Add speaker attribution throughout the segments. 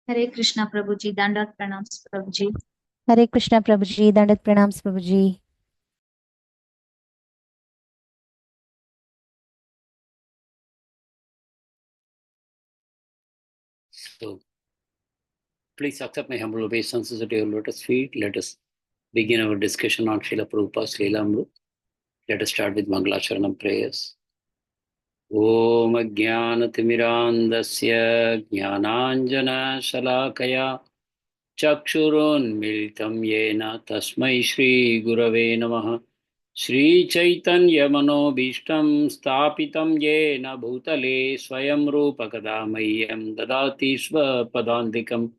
Speaker 1: Hare Krishna Prabhuji, Dandat Pranams Prabhuji.
Speaker 2: Hare Krishna Prabhuji, Dandat Pranams Prabhuji.
Speaker 3: So, please accept my humble obeisances at your lotus feet. Let us begin our discussion on Srila Prabhupada's Lilamrt. Let us start with Mangalacharanam prayers. Om Jnanatimmirandasya Jnananjana Shalakaya Chakshurunmilitam Yena Tasmai Shri Gurave Namaha Shri Chaitanya Manobhishtam Stapitam Yena Bhutale Swayam Rupa Kadamayyam Dadati Swapadandikam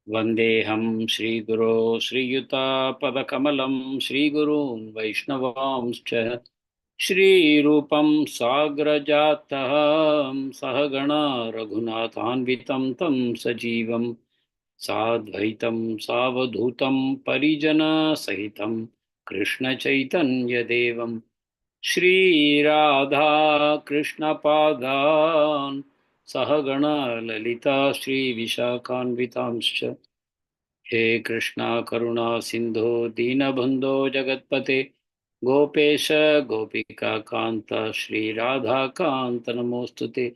Speaker 3: Vandeham Shri Guru Shri Yuta Padakamalam Shri Guru Vaishnavamscha Shri Rupam Sagrajataham Sahagana Raghunathanvitam Tam Sajivam Sadvaitam Savadhutam Parijana Sahitam Krishna Chaitanya Devam Shri Radha Krishna Padan Sahagana Lalita Shri Vishakhanvitamscha He Krishna Karuna Sindho Dinabandho Jagatpate Gopesha Gopika Kanta Shri Radha Kanta Namostute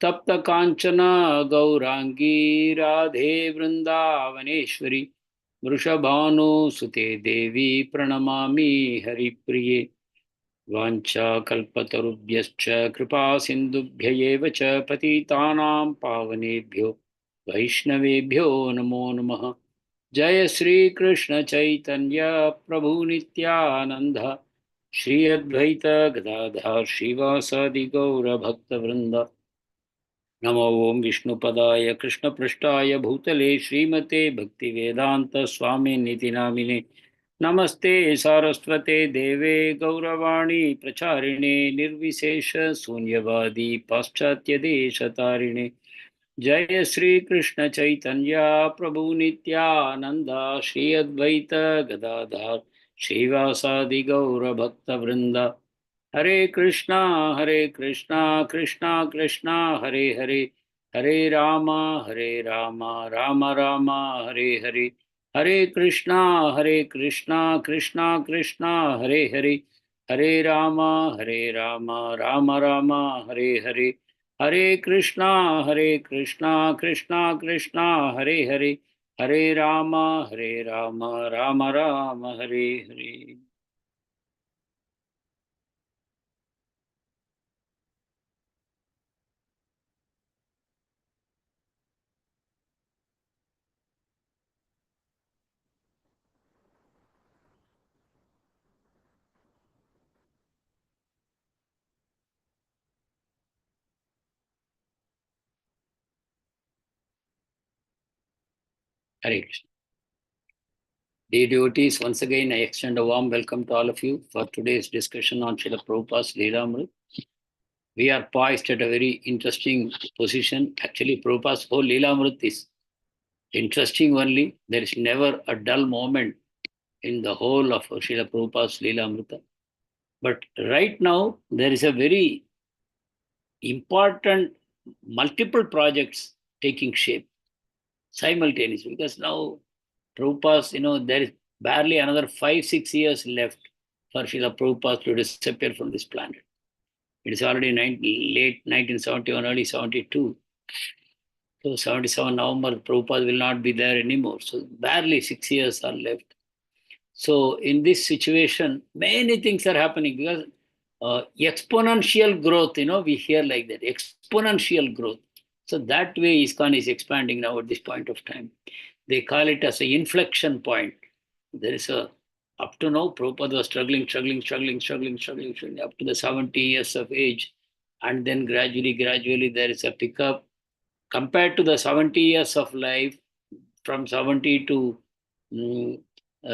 Speaker 3: Tapta Kanchana Gaurangi Radhe Vrindavaneshwari Vrishabhanu Sute Devi Pranamami Haripriye Vancha Kalpatarubhyascha Kripa Sindubhyayeva Cha Patitanam Pavanebhyo Vaishnavebhyo Namo Namaha Jaya Sri Krishna Chaitanya Prabhu Nityananda Shri Advaita Gadadhar Shivasadi Gaura Bhakta Vrinda Namo Om Vishnupadaya Krishna Prashtaya Bhutale Srimate Bhaktivedanta Swami Niti Namine Namaste Saraswate Deve Gauravani Pracharine Nirvisesha Sunyavadi Paschatya Deshatarine Jaya Sri Krishna Chaitanya Prabhu Nityananda Shri Advaita Gadadhar Shivasadi Gaura Bhakta Vrinda Hare Krishna Krishna Krishna Hare Hare Hare Rama Rama Rama Hare Hare Hare Krishna Krishna Krishna Hare Hare Hare Rama Rama Rama Hare Hare Hare Krishna Krishna Krishna Hare Hare Hare Rama Rama Rama Hare Hare. Hare Krishna. Dear devotees, once again I extend a warm welcome to all of you for today's discussion on Srila Prabhupada's Lilamrt. We are poised at a very interesting position. Actually, Prabhupada's whole Lilamrt is interesting only. There is never a dull moment in the whole of Srila Prabhupada's Lilamrita. But right now, there is a very important multiple projects taking shape simultaneously because now Prabhupada's, there is barely another 5-6 years left for Srila Prabhupada to disappear from this planet. It is already late 1971, early 72. So 77 November, Prabhupada will not be there anymore. So barely 6 years are left. So in this situation, many things are happening because exponential growth, we hear like that, exponential growth. So that way ISKCON is expanding now at this point of time. They call it as an inflection point. There is up to now, Prabhupada was struggling up to the 70 years of age. And then gradually there is a pickup. Compared to the 70 years of life, from 70 to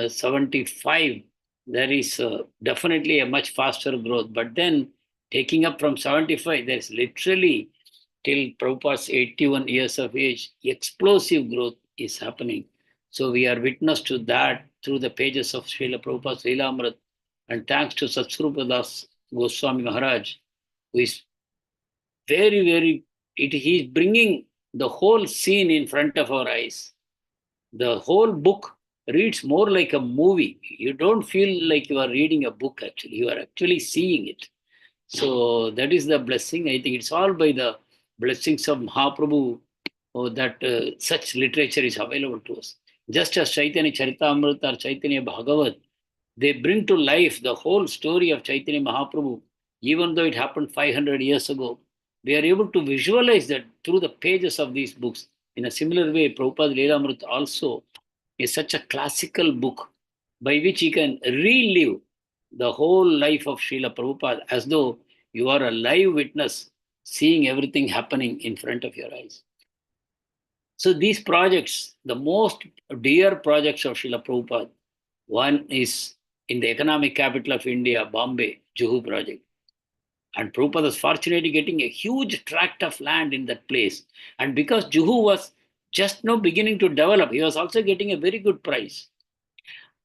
Speaker 3: 75, there is definitely a much faster growth. But then taking up from 75, there is literally till Prabhupada's 81 years of age, explosive growth is happening. So we are witness to that through the pages of Srila Prabhupada's Lilamrt. And thanks to Satsvarupa Das Goswami Maharaj, who is very, he is bringing the whole scene in front of our eyes. The whole book reads more like a movie. You don't feel like you are reading a book, actually. You are actually seeing it. So that is the blessing. I think it's all by the blessings of Mahaprabhu that such literature is available to us. Just as Chaitanya Charitamrita or Chaitanya Bhagavat, they bring to life the whole story of Chaitanya Mahaprabhu, even though it happened 500 years ago. We are able to visualize that through the pages of these books. In a similar way, Prabhupada Lilamrt also is such a classical book by which you can relive the whole life of Srila Prabhupada as though you are a live witness seeing everything happening in front of your eyes. So these projects, the most dear projects of Srila Prabhupada, one is in the economic capital of India, Bombay, Juhu project. And Prabhupada was fortunately getting a huge tract of land in that place. And because Juhu was just now beginning to develop, he was also getting a very good price.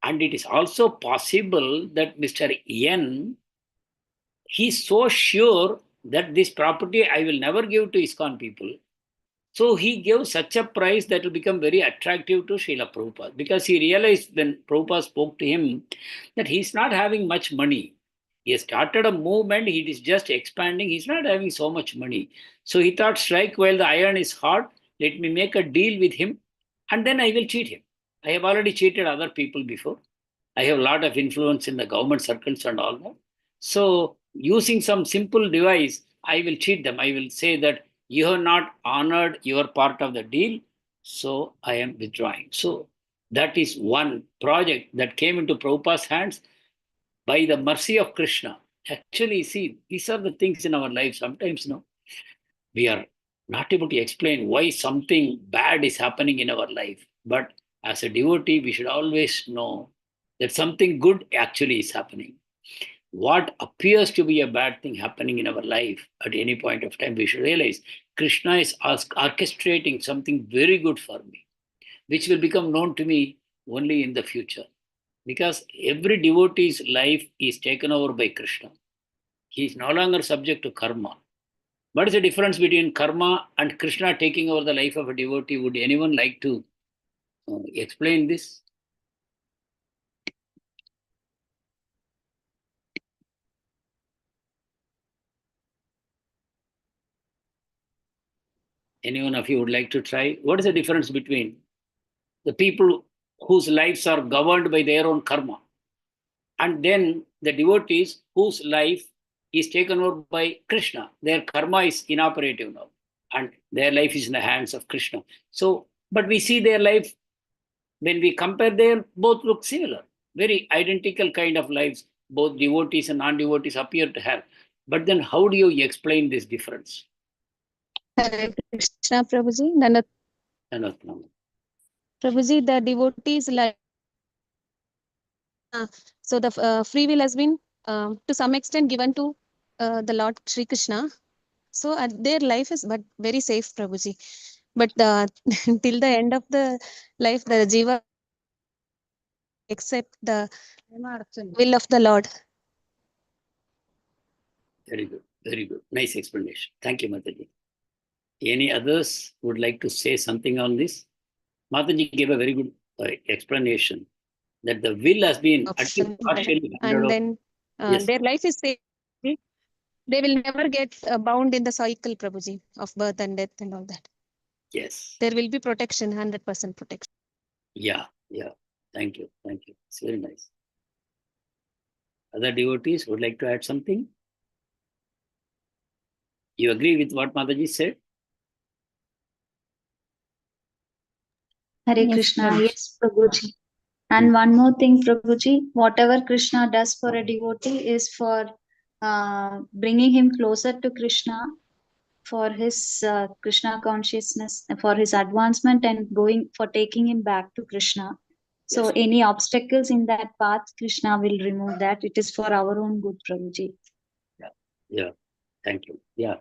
Speaker 3: And it is also possible that Mr. N, he's so sure that this property I will never give to ISKCON people. So he gave such a price that will become very attractive to Srila Prabhupada, because he realized when Prabhupada spoke to him that he's not having much money. He has started a movement, he is just expanding, he's not having so much money. So he thought, strike while the iron is hot, let me make a deal with him and then I will cheat him. I have already cheated other people before. I have a lot of influence in the government circles and all that. So using some simple device, I will cheat them. I will say that you have not honored your part of the deal, so I am withdrawing. So that is one project that came into Prabhupada's hands by the mercy of Krishna. Actually, see, these are the things in our life. Sometimes, we are not able to explain why something bad is happening in our life. But as a devotee, we should always know that something good actually is happening. What appears to be a bad thing happening in our life at any point of time, we should realize Krishna is orchestrating something very good for me, which will become known to me only in the future. Because every devotee's life is taken over by Krishna. He is no longer subject to karma. What is the difference between karma and Krishna taking over the life of a devotee? Would anyone like to explain this? Anyone of you would like to try? What is the difference between the people whose lives are governed by their own karma and then the devotees whose life is taken over by Krishna? Their karma is inoperative now and their life is in the hands of Krishna. So, but we see their life, when we compare, they both look similar, very identical kind of lives, both devotees and non-devotees appear to have. But then how do you explain this difference?
Speaker 4: Hare Krishna, Prabhuji. Prabhuji, the devotees like so the free will has been to some extent given to the Lord Sri Krishna. So their life is but very safe, Prabhuji. But till the end of the life, the jiva accept the will of the Lord.
Speaker 3: Very good, very good. Nice explanation. Thank you, Mataji. Any others would like to say something on this? Mataji gave a very good explanation that the will has been at least partially
Speaker 4: and then
Speaker 3: yes.
Speaker 4: Their life is safe. They will never get bound in the cycle, Prabhuji, of birth and death and all that.
Speaker 3: Yes.
Speaker 4: There will be protection, 100% protection.
Speaker 3: Yeah, yeah. Thank you, thank you. It's very nice. Other devotees would like to add something? You agree with what Mataji said?
Speaker 1: Hare
Speaker 2: Yes,
Speaker 1: Krishna,
Speaker 2: Prabhuji.
Speaker 1: yes, Prabhuji. And one more thing, Prabhuji, whatever Krishna does for a devotee is for bringing him closer to Krishna, for his Krishna consciousness, for his advancement and for taking him back to Krishna. So
Speaker 3: Yes.
Speaker 1: any obstacles in that path, Krishna will remove that. It is for our own good, Prabhuji.
Speaker 3: Yeah. Thank you. Yeah.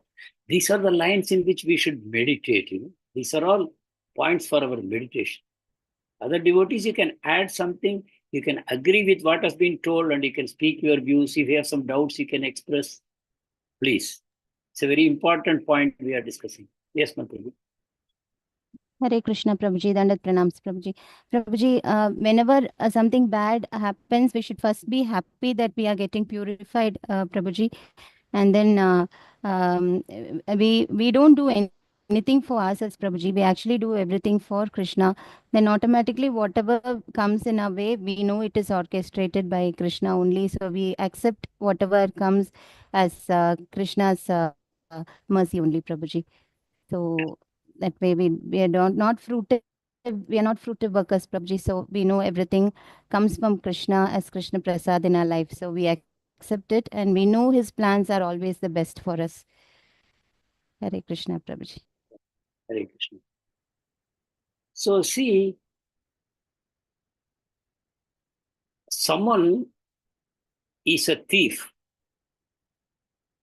Speaker 3: These are the lines in which we should meditate. These are all points for our meditation. Other devotees, you can add something. You can agree with what has been told and you can speak your views. If you have some doubts, you can express. Please. It's a very important point we are discussing. Yes, Mataji.
Speaker 2: Hare Krishna, Prabhuji, Dandat Pranams, Prabhuji. Prabhuji, whenever something bad happens, we should first be happy that we are getting purified, Prabhuji. And then we don't do anything for ourselves, Prabhuji. We actually do everything for Krishna. Then automatically whatever comes in our way, we know it is orchestrated by Krishna only. So we accept whatever comes as Krishna's mercy only, Prabhuji. So that way we are not fruitive. We are not fruitive workers, Prabhuji. So we know everything comes from Krishna as Krishna Prasad in our life. So we accept it and we know his plans are always the best for us. Hare Krishna, Prabhuji.
Speaker 3: Hare Krishna. So see, someone is a thief.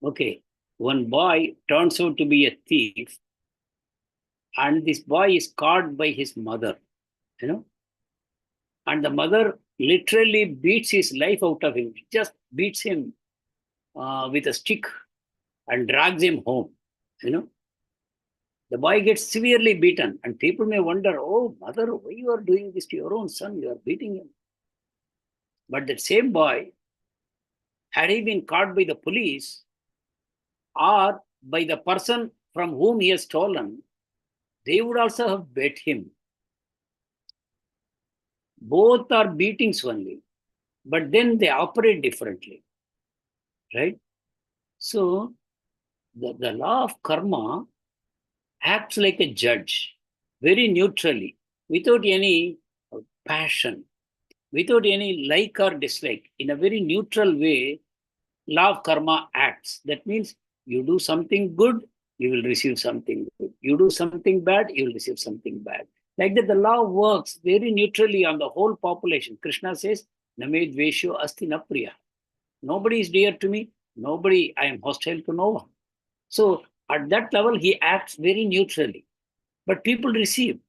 Speaker 3: Okay, one boy turns out to be a thief, and this boy is caught by his mother, and the mother literally beats his life out of him, just beats him with a stick and drags him home. The boy gets severely beaten, and people may wonder, oh, mother, why you are doing this to your own son? You are beating him. But that same boy, had he been caught by the police or by the person from whom he has stolen, they would also have beat him. Both are beatings only, but then they operate differently, right? So the law of karma acts like a judge, very neutrally, without any passion, without any like or dislike. In a very neutral way, law of karma acts. That means you do something good, you will receive something good. You do something bad, you will receive something bad. Like that, the law works very neutrally on the whole population. Krishna says, Name dvesho asti na priya. Nobody is dear to me. Nobody, I am hostile to no one. So at that level, he acts very neutrally. But people receive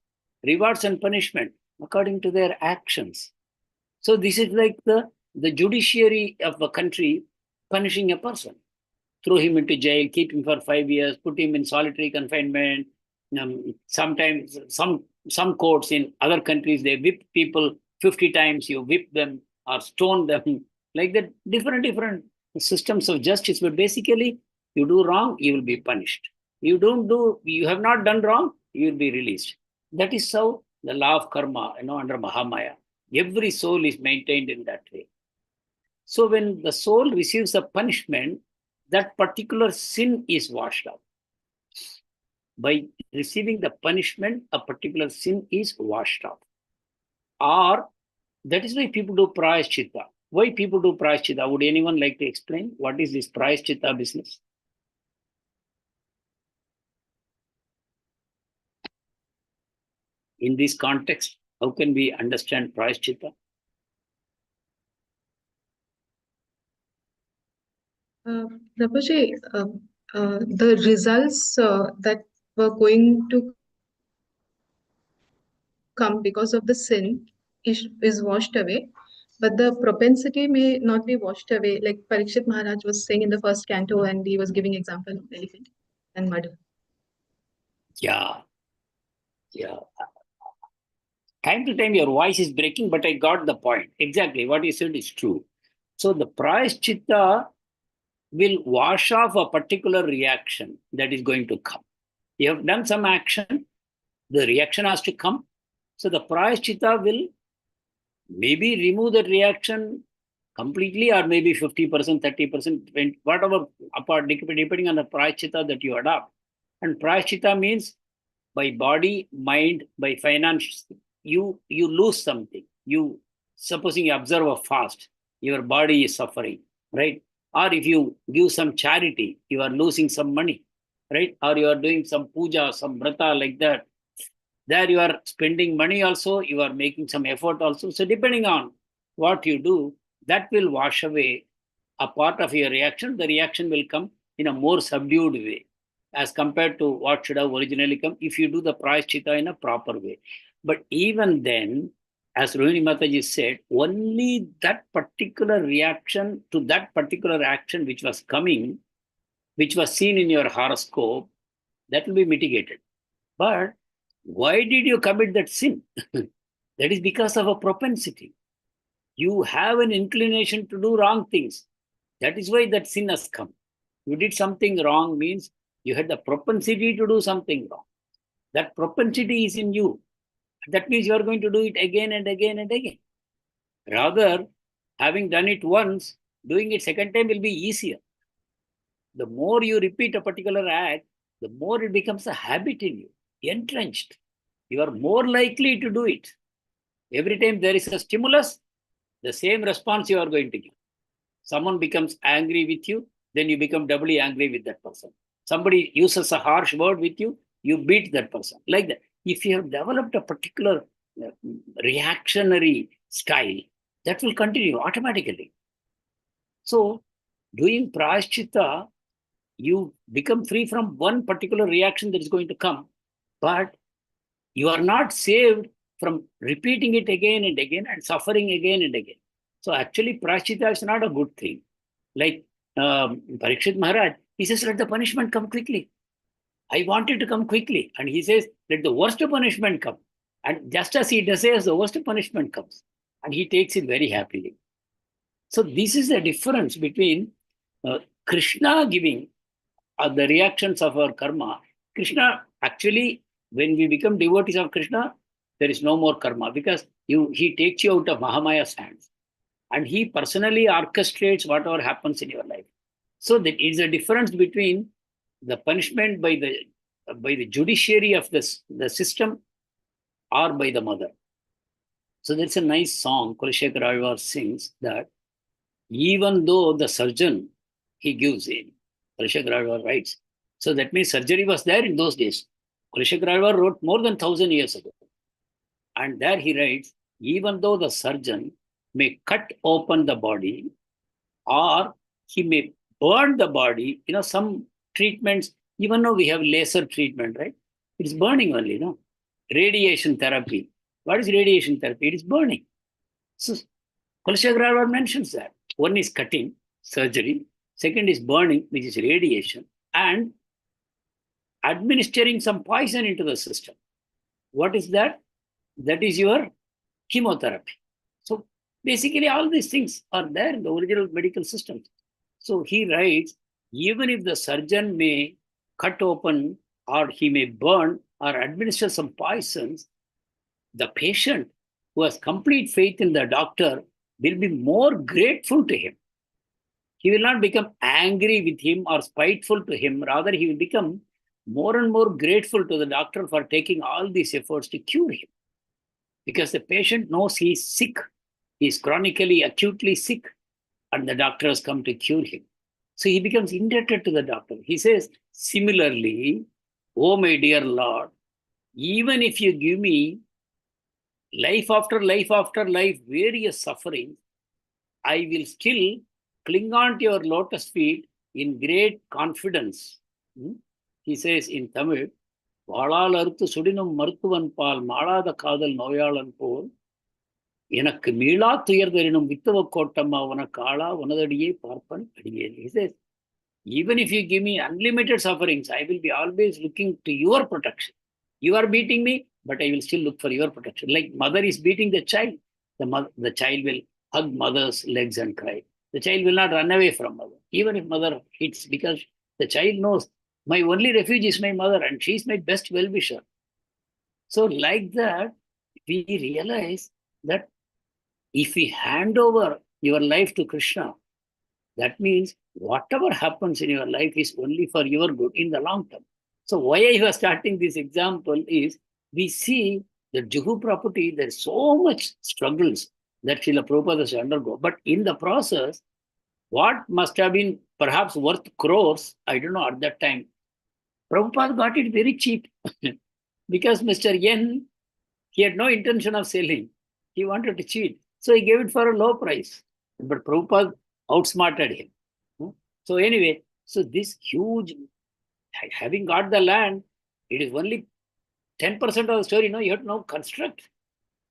Speaker 3: rewards and punishment according to their actions. So this is like the judiciary of a country punishing a person. Throw him into jail, keep him for 5 years, put him in solitary confinement. Sometimes some courts in other countries, they whip people 50 times, you whip them or stone them. Like that, different systems of justice. But basically, you do wrong, you will be punished. You have not done wrong, you will be released. That is how the law of karma, under Mahamaya. Every soul is maintained in that way. So when the soul receives a punishment, that particular sin is washed out. By receiving the punishment, a particular sin is washed out. Or that is why people do prayaschitta. Why people do prayaschitta? Would anyone like to explain what is this prayaschitta business? In this context, how can we understand prayaschitta?
Speaker 5: Prabhuji, the results that were going to come because of the sin is washed away, but the propensity may not be washed away. Like Parikshit Maharaj was saying in the first canto, and he was giving example of elephant and mud.
Speaker 3: Yeah. Time to time, your voice is breaking, but I got the point. Exactly what you said is true. So the prayaschitta will wash off a particular reaction that is going to come. You have done some action, the reaction has to come. So the prayaschitta will maybe remove that reaction completely, or maybe 50%, 30%, whatever, apart, depending on the prayaschitta that you adopt. And prayaschitta means by body, mind, by finance, you lose something. Supposing you observe a fast, your body is suffering, right? Or if you give some charity, you are losing some money, right? Or you are doing some puja, some vrata like that. There you are spending money also, you are making some effort also. So depending on what you do, that will wash away a part of your reaction. The reaction will come in a more subdued way as compared to what should have originally come if you do the prayaschitta in a proper way. But even then, as Rohini Mataji said, only that particular reaction to that particular action which was coming, which was seen in your horoscope, that will be mitigated. But Why did you commit that sin? That is because of a propensity. You have an inclination to do wrong things. That is why that sin has come. You did something wrong means you had the propensity to do something wrong. That propensity is in you. That means you are going to do it again and again and again. Rather, having done it once, doing it second time will be easier. The more you repeat a particular act, the more it becomes a habit in you, entrenched. You are more likely to do it. Every time there is a stimulus, the same response you are going to give. Someone becomes angry with you, then you become doubly angry with that person. Somebody uses a harsh word with you, you beat that person. Like that. If you have developed a particular reactionary style, that will continue automatically. So, doing prashchitta, you become free from one particular reaction that is going to come, but you are not saved from repeating it again and again and suffering again and again. So actually, prashchitta is not a good thing. Like Parikshit Maharaj, he says, let the punishment come quickly. I want it to come quickly. And he says, let the worst punishment come. And just as he says, the worst punishment comes. And he takes it very happily. So this is the difference between Krishna giving the reactions of our karma. Krishna, actually, when we become devotees of Krishna, there is no more karma because he takes you out of Mahamaya's hands. And he personally orchestrates whatever happens in your life. So that is a difference between the punishment by the judiciary of the system or by the mother. So there's a nice song, Kulashekar Alvar sings that even though the surgeon, he gives in, Kulashekar Alvar writes. So that means surgery was there in those days. Kulashekar Alvar wrote more than 1,000 years ago. And there he writes, even though the surgeon may cut open the body or he may burn the body, some treatments, even though we have laser treatment, right? It's burning only, no? Radiation therapy. What is radiation therapy? It is burning. So Kulashekar Alvar mentions that. One is cutting, surgery. Second is burning, which is radiation. And administering some poison into the system. What is that? That is your chemotherapy. So basically all these things are there in the original medical system. So he writes, even if the surgeon may cut open or he may burn or administer some poisons, the patient who has complete faith in the doctor will be more grateful to him. He will not become angry with him or spiteful to him. Rather, he will become more and more grateful to the doctor for taking all these efforts to cure him. Because the patient knows he is sick. He is chronically, acutely sick. And the doctor has come to cure him. So he becomes indebted to the doctor. He says, similarly, oh my dear Lord, even if you give me life after life after life, various sufferings, I will still cling on to your lotus feet in great confidence. He says in Tamil, வாளால் அறுத்து சுடினும் மருத்துவன் பால் மாளாத காதல் நோயாளன் போல் எனக்கு மீளா துயர்தரினும் வித்தவ கோட்டம்மா உனக்கு ஆளா உனதடியே பார்ப்பன் அடியேன். He says, even if you give me unlimited sufferings, I will be always looking to your protection. You are beating me, but I will still look for your protection. Like mother is beating the child, the child will hug mother's legs and cry. The child will not run away from mother, even if mother hits, because the child knows my only refuge is my mother and she is my best well-wisher. So like that, we realize that if we hand over your life to Krishna, that means whatever happens in your life is only for your good in the long term. So why I was starting this example is we see that Juhu property, there's so much struggles that Srila Prabhupada has to undergo. But in the process, what must have been perhaps worth crores, I don't know, at that time, Prabhupada got it very cheap because Mr. Yen, he had no intention of selling. He wanted to cheat. So he gave it for a low price. But Prabhupada outsmarted him. So anyway, so this huge, having got the land, it is only 10% of the story. You have to now construct.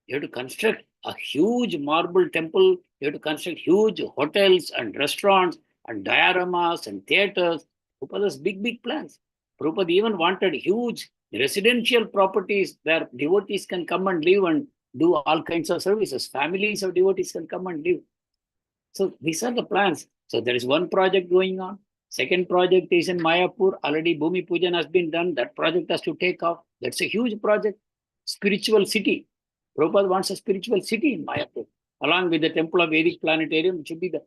Speaker 3: You have to construct a huge marble temple. You have to construct huge hotels and restaurants and dioramas and theaters. Prabhupada has big plans. Prabhupada even wanted huge residential properties where devotees can come and live and do all kinds of services. Families of devotees can come and live. So these are the plans. So there is one project going on. Second project is in Mayapur. Already Bhumi Pujan has been done. That project has to take off. That's a huge project. Spiritual city. Prabhupada wants a spiritual city in Mayapur, along with the Temple of Vedic Planetarium, which should be the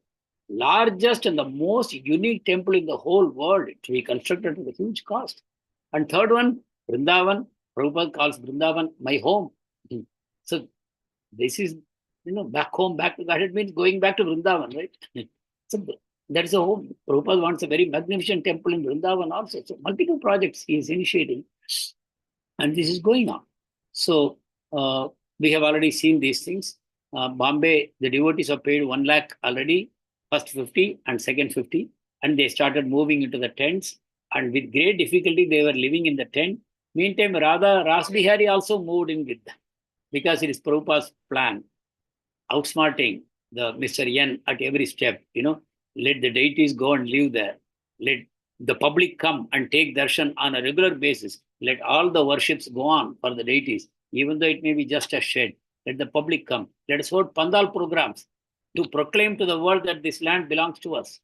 Speaker 3: largest and the most unique temple in the whole world. It will be constructed at a huge cost. And third one, Vrindavan. Prabhupada calls Vrindavan my home. So this is, back home, back to God. It means going back to Vrindavan, right? So that is a home. Prabhupada wants a very magnificent temple in Vrindavan also. So multiple projects he is initiating. And this is going on. So we have already seen these things. Bombay, the devotees have paid 1 lakh already, first 50 and second 50. And they started moving into the tents. And with great difficulty, they were living in the tent. Meantime, Radha Rasbihari also moved in with them, because it is Prabhupada's plan, outsmarting the Mr. N at every step. Let the deities go and live there. Let the public come and take darshan on a regular basis. Let all the worships go on for the deities, even though it may be just a shed. Let the public come. Let us hold pandal programs to proclaim to the world that this land belongs to us.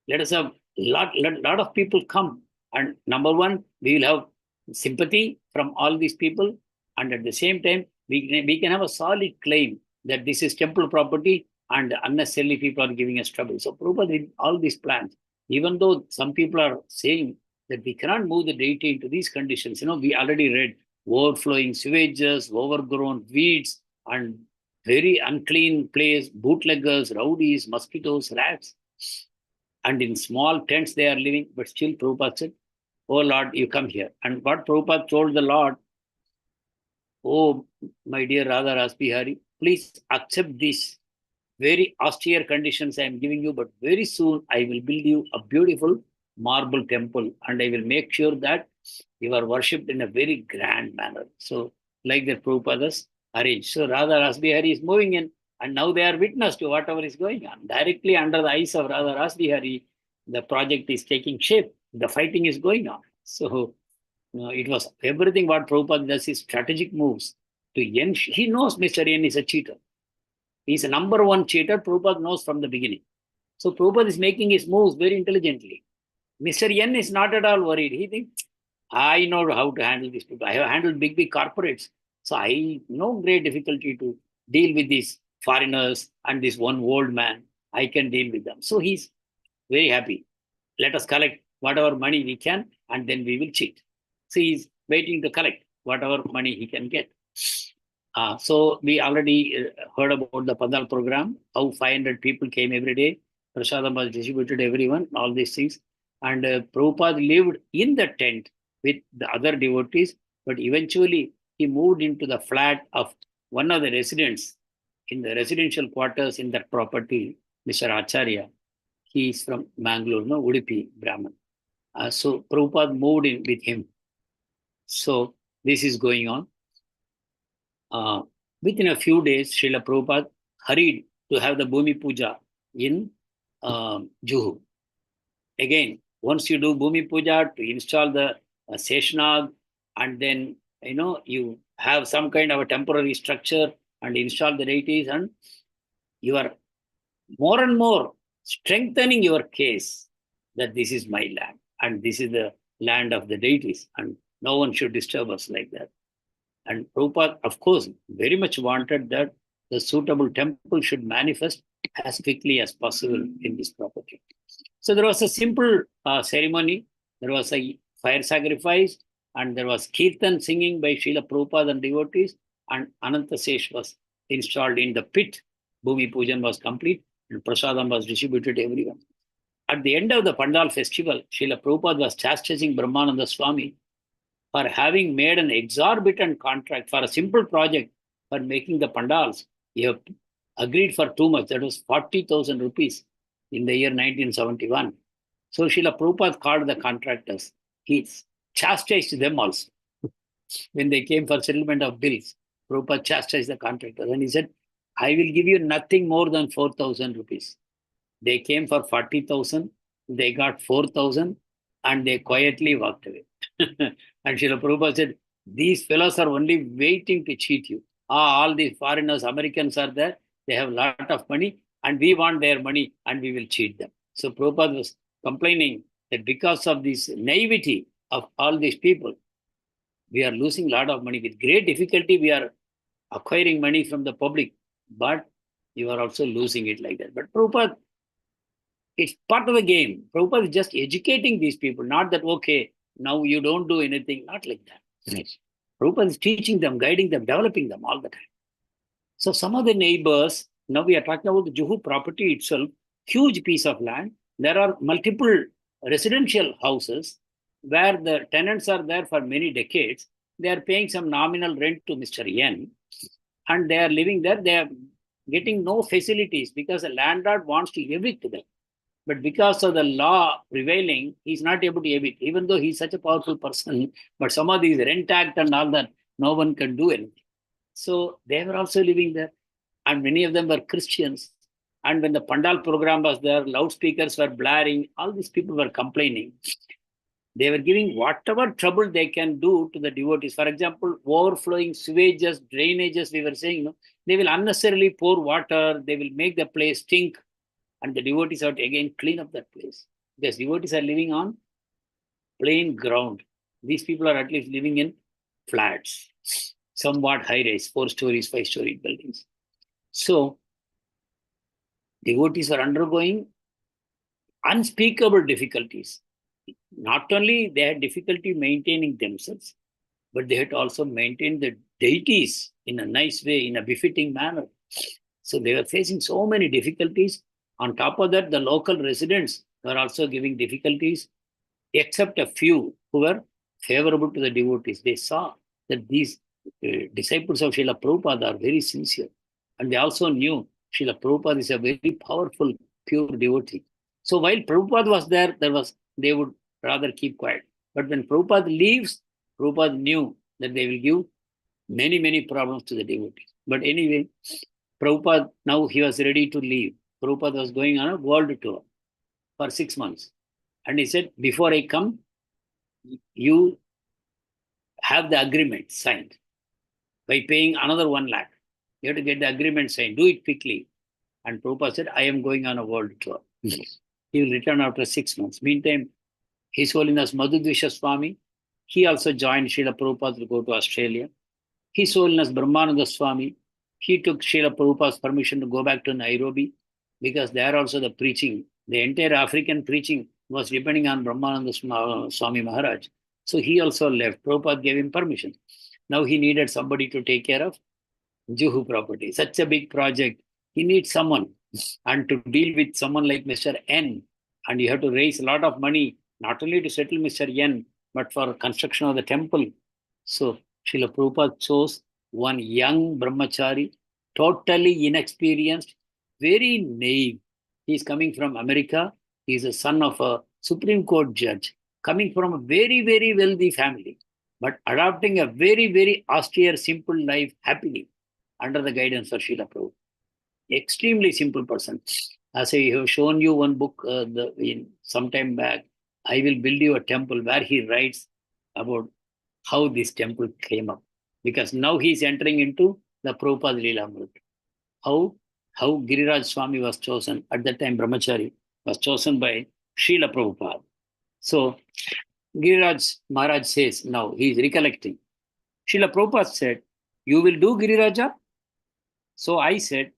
Speaker 3: Let us have lot of people come. And number one, we will have sympathy from all these people. And at the same time, we can have a solid claim that this is temple property and unnecessarily people are giving us trouble. So Prabhupada did all these plans. Even though some people are saying that we cannot move the deity into these conditions. We already read overflowing sewages, overgrown weeds, and very unclean place, bootleggers, rowdies, mosquitoes, rats. And in small tents they are living, but still Prabhupada said, oh Lord, you come here. And what Prabhupada told the Lord, oh, my dear Radha Rasbihari, please accept these very austere conditions I am giving you, but very soon I will build you a beautiful marble temple and I will make sure that you are worshipped in a very grand manner. So, like that Prabhupada has arranged. So, Radha Rasbihari is moving in, and now they are witness to whatever is going on. Directly under the eyes of Radha Rasbihari, the project is taking shape. The fighting is going on. So, it was everything what Prabhupada does is strategic moves to N. He knows Mr. N is a cheater. He's a number one cheater. Prabhupada knows from the beginning. So Prabhupada is making his moves very intelligently. Mr. N is not at all worried. He thinks, I know how to handle these people. I have handled big corporates. So I know great difficulty to deal with these foreigners and this one old man. I can deal with them. So he's very happy. Let us collect whatever money we can and then we will cheat. So he's waiting to collect whatever money he can get. So we already heard about the Pandal program, how 500 people came every day. Prasadam was distributed to everyone, all these things. And Prabhupada lived in the tent with the other devotees, but eventually he moved into the flat of one of the residents in the residential quarters in that property, Mr. Acharya. He is from Mangalore, Udupi Brahman. So Prabhupada moved in with him. So this is going on. Within a few days, Srila Prabhupada hurried to have the Bhumi Puja in Juhu. Again, once you do Bhumi Puja to install the Seshnag, and then you have some kind of a temporary structure and install the deities, and you are more and more strengthening your case that this is my land and this is the land of the deities and no one should disturb us like that. And Prabhupada, of course, very much wanted that the suitable temple should manifest as quickly as possible in this property. So there was a simple ceremony. There was a fire sacrifice, and there was kirtan singing by Srila Prabhupada and devotees, and Anantasesh was installed in the pit. Bhumi Pujan was complete, and prasadam was distributed to everyone. At the end of the Pandal festival, Srila Prabhupada was chastising Brahmananda Swami for having made an exorbitant contract for a simple project for making the pandals. He have agreed for too much. That was 40,000 rupees in the year 1971. So Srila Prabhupada called the contractors. He chastised them also. When they came for settlement of bills, Prabhupada chastised the contractors and he said, I will give you nothing more than 4,000 rupees. They came for 40,000, they got 4,000 and they quietly walked away. And Srila Prabhupada said, These fellows are only waiting to cheat you. All these foreigners, Americans are there. They have a lot of money and we want their money and we will cheat them. So Prabhupada was complaining that because of this naivety of all these people, we are losing a lot of money. With great difficulty, we are acquiring money from the public, but you are also losing it like that. But Prabhupada, it's part of the game. Prabhupada is just educating these people, not that, okay, now you don't do anything, not like that. Yes. Prabhupada is teaching them, guiding them, developing them all the time. So some of the neighbors, now we are talking about the Juhu property itself, huge piece of land. There are multiple residential houses where the tenants are there for many decades. They are paying some nominal rent to Mr. N and they are living there. They are getting no facilities because the landlord wants to evict them. But because of the law prevailing, he's not able to evict, even though he's such a powerful person. But some of these rent act and all that, no one can do anything. So they were also living there. And many of them were Christians. And when the Pandal program was there, loudspeakers were blaring, all these people were complaining. They were giving whatever trouble they can do to the devotees. For example, overflowing sewages, drainages, we were saying, they will unnecessarily pour water, they will make the place stink. And the devotees have to again clean up that place. Because devotees are living on plain ground. These people are at least living in flats, somewhat high-rise, 4 stories, 5-story buildings. So devotees are undergoing unspeakable difficulties. Not only they had difficulty maintaining themselves, but they had to also maintain the deities in a nice way, in a befitting manner. So they were facing so many difficulties. On top of that, the local residents were also giving difficulties, except a few who were favorable to the devotees. They saw that these disciples of Srila Prabhupada are very sincere. And they also knew Srila Prabhupada is a very powerful, pure devotee. So while Prabhupada was there, they would rather keep quiet. But when Prabhupada leaves, Prabhupada knew that they will give many, many problems to the devotees. But anyway, Prabhupada, now he was ready to leave. Prabhupada was going on a world tour for 6 months. And he said, before I come, you have the agreement signed by paying another 1 lakh. You have to get the agreement signed. Do it quickly. And Prabhupada said, I am going on a world tour. He will return after 6 months. Meantime, His Holiness Madhudvisha Swami, he also joined Srila Prabhupada to go to Australia. His Holiness Brahmananda Swami, he took Srila Prabhupada's permission to go back to Nairobi because there also the preaching, the entire African preaching was depending on Brahmananda Swami Maharaj. So he also left. Prabhupada gave him permission. Now he needed somebody to take care of Juhu property. Such a big project. He needs someone. And to deal with someone like Mr. N, and you have to raise a lot of money, not only to settle Mr. N, but for construction of the temple. So Srila Prabhupada chose one young brahmachari, totally inexperienced, very naive. He is coming from America. He is a son of a Supreme Court judge, coming from a very, very wealthy family, but adopting a very, very austere, simple life happily under the guidance of Srila Prabhupada. Extremely simple person. As I have shown you one book some time back, I will build you a temple, where he writes about how this temple came up. Because now he is entering into the Prabhupada Lilamrt. How Giriraj Swami was chosen, at that time Brahmachari, was chosen by Srila Prabhupada. So Giriraj Maharaj says, now he is recollecting. Srila Prabhupada said, you will do Giriraja? So I said,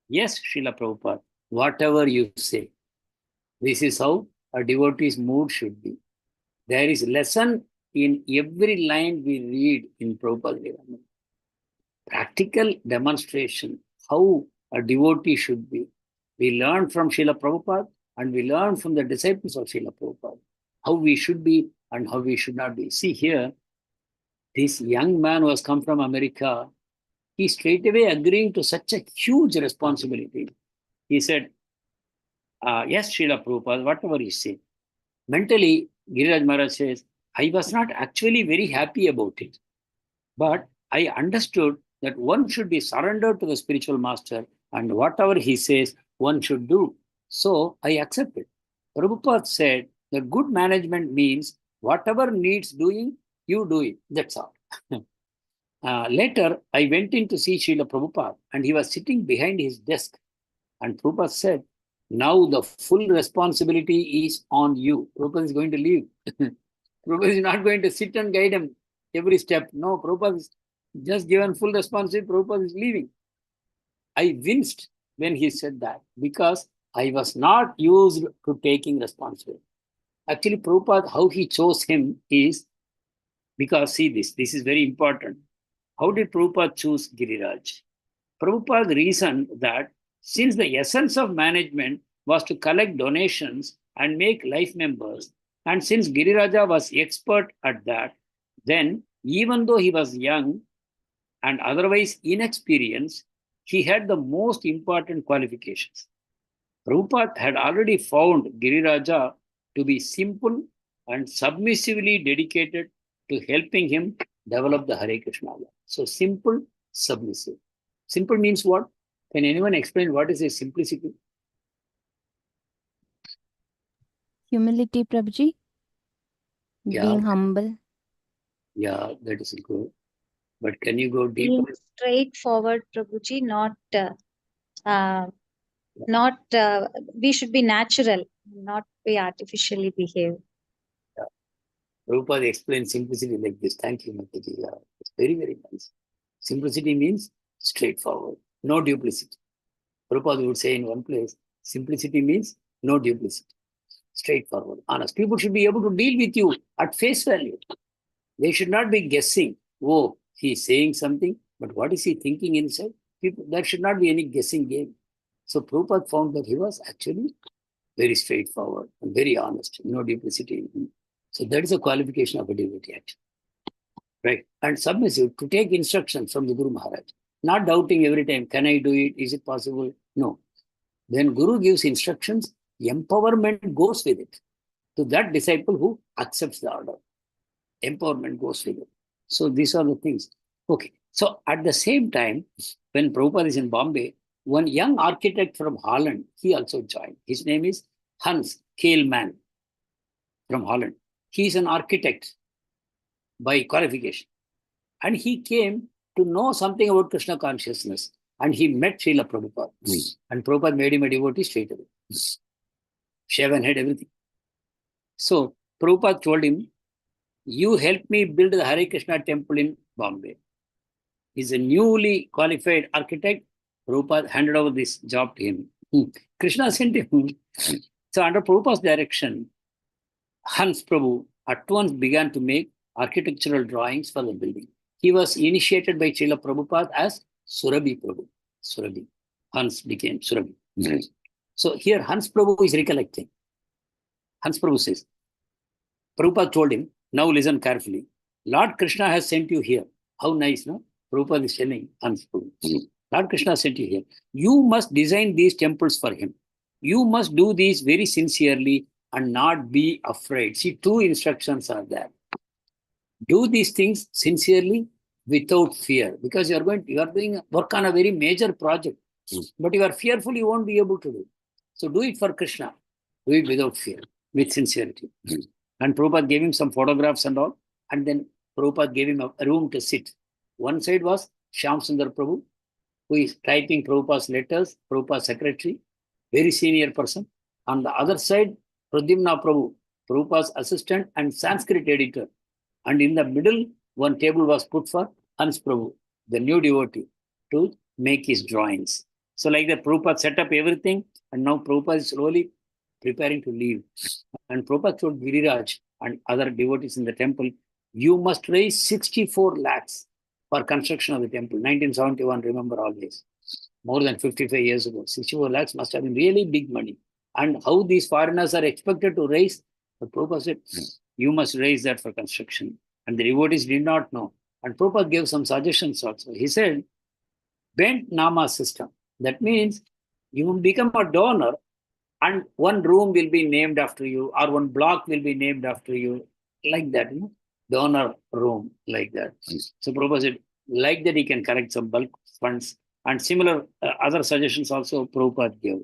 Speaker 3: yes, Srila Prabhupada, whatever you say. This is how a devotee's mood should be. There is lesson in every line we read in Prabhupada Lilamrt. Practical demonstration, how a devotee should be. We learn from Srila Prabhupada and we learn from the disciples of Srila Prabhupada, how we should be and how we should not be. See here, this young man who has come from America, he straightaway agreeing to such a huge responsibility. He said, yes, Srila Prabhupada, whatever you say. Mentally, Giriraj Maharaj says, I was not actually very happy about it. But I understood that one should be surrendered to the spiritual master and whatever he says, one should do. So I accepted. Prabhupada said that good management means whatever needs doing, you do it. That's all. Later, I went in to see Srila Prabhupada, and he was sitting behind his desk. And Prabhupada said, now the full responsibility is on you. Prabhupada is going to leave. Prabhupada is not going to sit and guide him every step. No, Prabhupada is just given full responsibility. Prabhupada is leaving. I winced when he said that because I was not used to taking responsibility. Actually, Prabhupada, how he chose him is because, see this is very important. How did Prabhupada choose Giriraj? Prabhupada reasoned that since the essence of management was to collect donations and make life members, and since Giriraja was expert at that, then even though he was young and otherwise inexperienced, he had the most important qualifications. Prabhupada had already found Giriraja to be simple and submissively dedicated to helping him develop the Hare Krishna. So simple, submissive. Simple means what? Can anyone explain what is a simplicity?
Speaker 2: Humility, Prabhuji.
Speaker 3: Yeah.
Speaker 2: Being humble.
Speaker 3: Yeah, that is good. But can you go deeper?
Speaker 1: Being straightforward, Prabhuji, we should be natural, not be artificially behave.
Speaker 3: Yeah. Prabhupada explains simplicity like this. Thank you, Mataji. Yeah, it's very, very nice. Simplicity means straightforward, no duplicity. Prabhupada would say in one place, simplicity means no duplicity, straightforward, honest. People should be able to deal with you at face value. They should not be guessing, oh, he's saying something, but what is he thinking inside? People, there should not be any guessing game. So Prabhupada found that he was actually very straightforward and very honest, no duplicity. So that is a qualification of a devotee, actually. Right? And submissive, to take instructions from the Guru Maharaj, not doubting every time, can I do it? Is it possible? No. When Guru gives instructions, empowerment goes with it to that disciple who accepts the order. Empowerment goes with it. So these are the things. Okay. So at the same time, when Prabhupada is in Bombay, one young architect from Holland, he also joined. His name is Hans Keelman from Holland. He is an architect by qualification. And he came to know something about Krishna consciousness. And he met Srila Prabhupada. And Prabhupada made him a devotee straight away. Shave and head, everything. So Prabhupada told him, you help me build the Hare Krishna temple in Bombay. He's a newly qualified architect. Prabhupada handed over this job to him. Krishna sent him. So under Prabhupada's direction, Hans Prabhu at once began to make architectural drawings for the building. He was initiated by Srila Prabhupada as Surabhi Prabhu. Surabhi. Hans became Surabhi. So here Hans Prabhu is recollecting. Hans Prabhu says, Prabhupada told him, now listen carefully. Lord Krishna has sent you here. How nice, no? Prabhupada is telling Hans Prabhu. Lord Krishna sent you here. You must design these temples for him. You must do these very sincerely and not be afraid. See, two instructions are there. Do these things sincerely without fear, because you are doing work on a very major project, but you are fearful you won't be able to do. So do it for Krishna. Do it without fear, with sincerity. And Prabhupada gave him some photographs and all, and then Prabhupada gave him a room to sit. One side was Shyam Sundar Prabhu, who is typing Prabhupada's letters, Prabhupada's secretary, very senior person. On the other side, Pradyumna Prabhu, Prabhupada's assistant and Sanskrit editor. And in the middle, one table was put for Hans Prabhu, the new devotee, to make his drawings. So like that, Prabhupada set up everything, and now Prabhupada is slowly preparing to leave. And Prabhupada told Giriraj and other devotees in the temple, you must raise 64 lakhs for construction of the temple. 1971, remember always. More than 55 years ago. 64 lakhs must have been really big money. And how these foreigners are expected to raise? But Prabhupada said, you must raise that for construction. And the devotees did not know. And Prabhupada gave some suggestions also. He said, bent Nama system. That means you will become a donor and one room will be named after you or one block will be named after you. Like that, you know? Donor room, like that. So Prabhupada said, like that he can collect some bulk funds. And similar other suggestions also Prabhupada gave.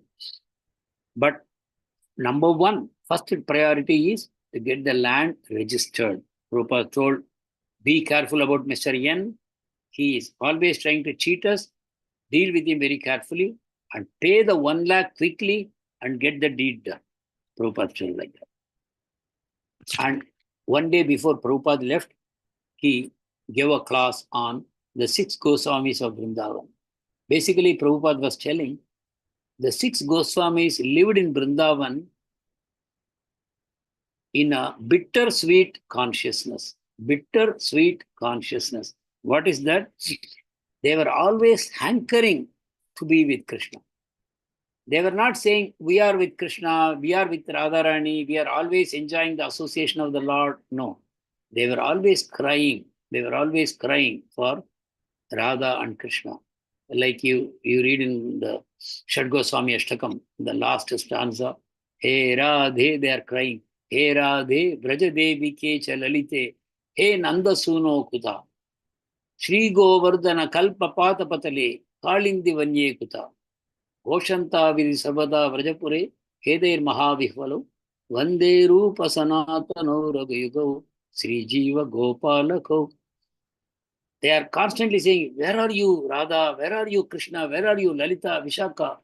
Speaker 3: But number one, first priority is to get the land registered. Prabhupada told be careful about Mr. N. He is always trying to cheat us. Deal with him very carefully and pay the 1 lakh quickly and get the deed done. Prabhupada told like that. And one day before Prabhupada left, he gave a class on the 6 Goswamis of Vrindavan. Basically, Prabhupada was telling the 6 Goswamis lived in Vrindavan in a bitter-sweet consciousness. Bitter-sweet consciousness. What is that? They were always hankering to be with Krishna. They were not saying, we are with Krishna, we are with Radharani, we are always enjoying the association of the Lord. No. They were always crying. They were always crying for Radha and Krishna. Like you read in the Shad Goswami Ashtakam, the last stanza, He Radhe, they are crying. He Radhe, Braja Devi Ke Chalalite, He Nanda Suno Kuta, Shri Govardhana Kalpa Pata Patale, Kalindi Vanye Kuta, Oshanta Vidi Sabada Vrajapure, Hedair Mahavihvalo, Vande Rupa Sanatano Ragayugo, Sri Jiva Gopalako. They are constantly saying, where are you, Radha? Where are you, Krishna? Where are you, Lalita, Vishaka?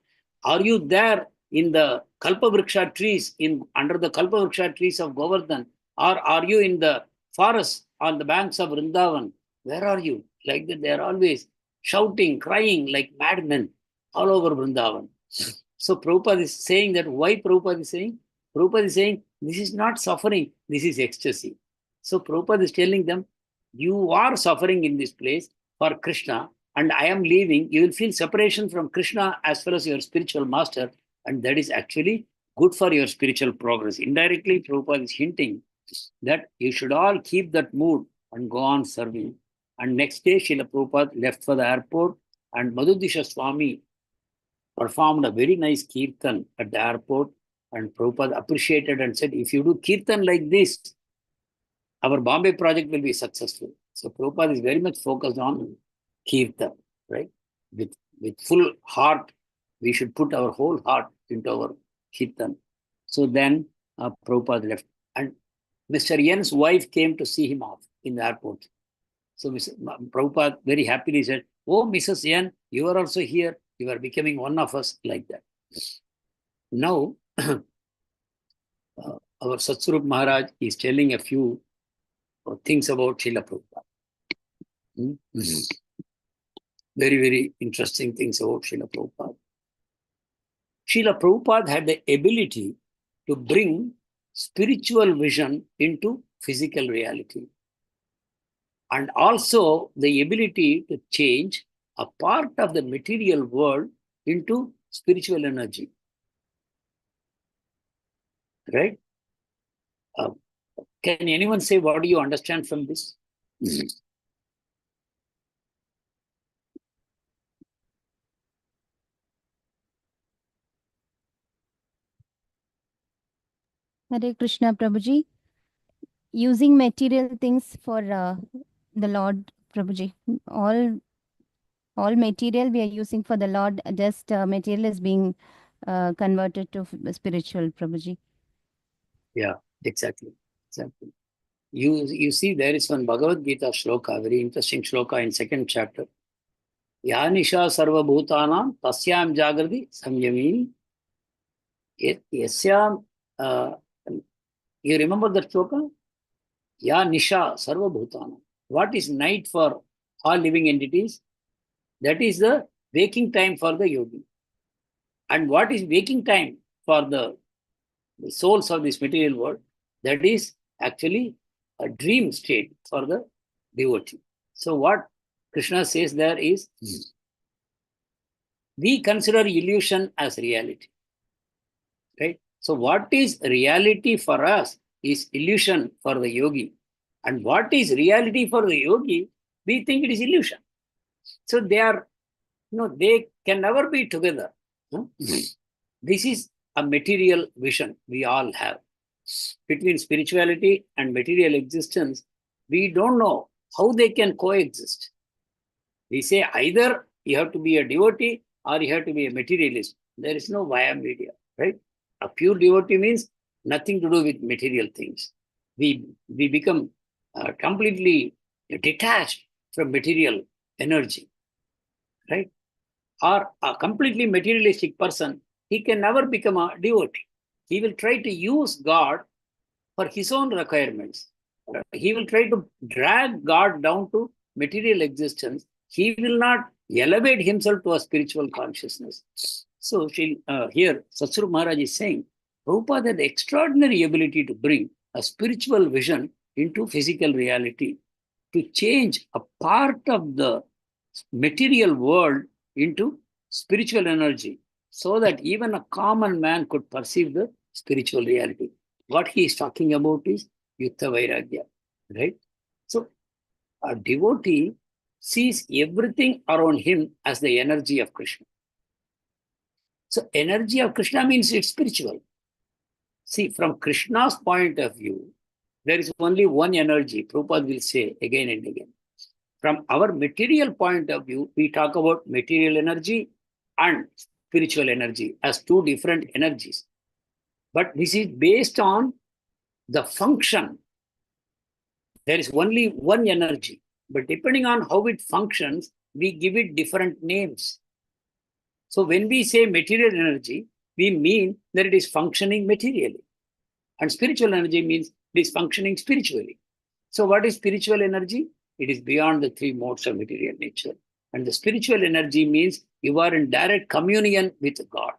Speaker 3: Are you there in the Kalpavriksha trees, under the Kalpavriksha trees of Govardhan? Or are you in the forest on the banks of Vrindavan? Where are you? Like that, they are always shouting, crying like madmen all over Vrindavan. So Prabhupada is saying that. Why Prabhupada is saying? Prabhupada is saying, this is not suffering, this is ecstasy. So Prabhupada is telling them, you are suffering in this place for Krishna, and I am leaving. You will feel separation from Krishna as well as your spiritual master, and that is actually good for your spiritual progress. Indirectly, Prabhupada is hinting that you should all keep that mood and go on serving. And next day, Srila Prabhupada left for the airport, and Madhudisha Swami performed a very nice kirtan at the airport, and Prabhupada appreciated and said, if you do kirtan like this, our Bombay project will be successful. So Prabhupada is very much focused on kirtan, right? With full heart, we should put our whole heart into our kirtan. So then Prabhupada left. And Mr. Yen's wife came to see him off in the airport. So Prabhupada very happily said, oh, Mrs. Yen, you are also here. You are becoming one of us, like that. Now, our Satsvarup Maharaj is telling a few things about Srila Prabhupada. Very, very interesting things about Srila Prabhupada. Srila Prabhupada had the ability to bring spiritual vision into physical reality, and also the ability to change a part of the material world into spiritual energy. Right? Can anyone say, what do you understand from this?
Speaker 2: Hare Krishna, Prabhuji. Using material things for the Lord, Prabhuji. All material we are using for the Lord, just material is being converted to spiritual, Prabhuji.
Speaker 3: Yeah, exactly. You see, there is one Bhagavad Gita shloka, very interesting shloka in 2nd chapter. Ya nisha sarva bhutanam tasyam jagrati samyamini. Yasyam, you remember that shloka? Ya nisha sarva bhutanam. What is night for all living entities? That is the waking time for the yogi. And what is waking time for the souls of this material world? That is actually a dream state for the devotee. So what Krishna says there is, we consider illusion as reality. Right? So what is reality for us is illusion for the yogi. And what is reality for the yogi, we think it is illusion. So they are, they can never be together. This is a material vision we all have. Between spirituality and material existence, we don't know how they can coexist. We say either you have to be a devotee or you have to be a materialist. There is no via media, right? A pure devotee means nothing to do with material things. We become completely detached from material energy, right? Or a completely materialistic person, he can never become a devotee. He will try to use God for his own requirements. He will try to drag God down to material existence. He will not elevate himself to a spiritual consciousness. So here, Satsuru Maharaj is saying, Prabhupada had the extraordinary ability to bring a spiritual vision into physical reality, to change a part of the material world into spiritual energy, so that even a common man could perceive the spiritual reality. What he is talking about is Yukta Vairagya, right? So a devotee sees everything around him as the energy of Krishna. So energy of Krishna means it's spiritual. See, from Krishna's point of view, there is only one energy, Prabhupada will say again and again. From our material point of view, we talk about material energy and spiritual energy as two different energies. But this is based on the function. There is only one energy, but depending on how it functions, we give it different names. So when we say material energy, we mean that it is functioning materially. And spiritual energy means it is functioning spiritually. So what is spiritual energy? It is beyond the three modes of material nature. And the spiritual energy means you are in direct communion with God.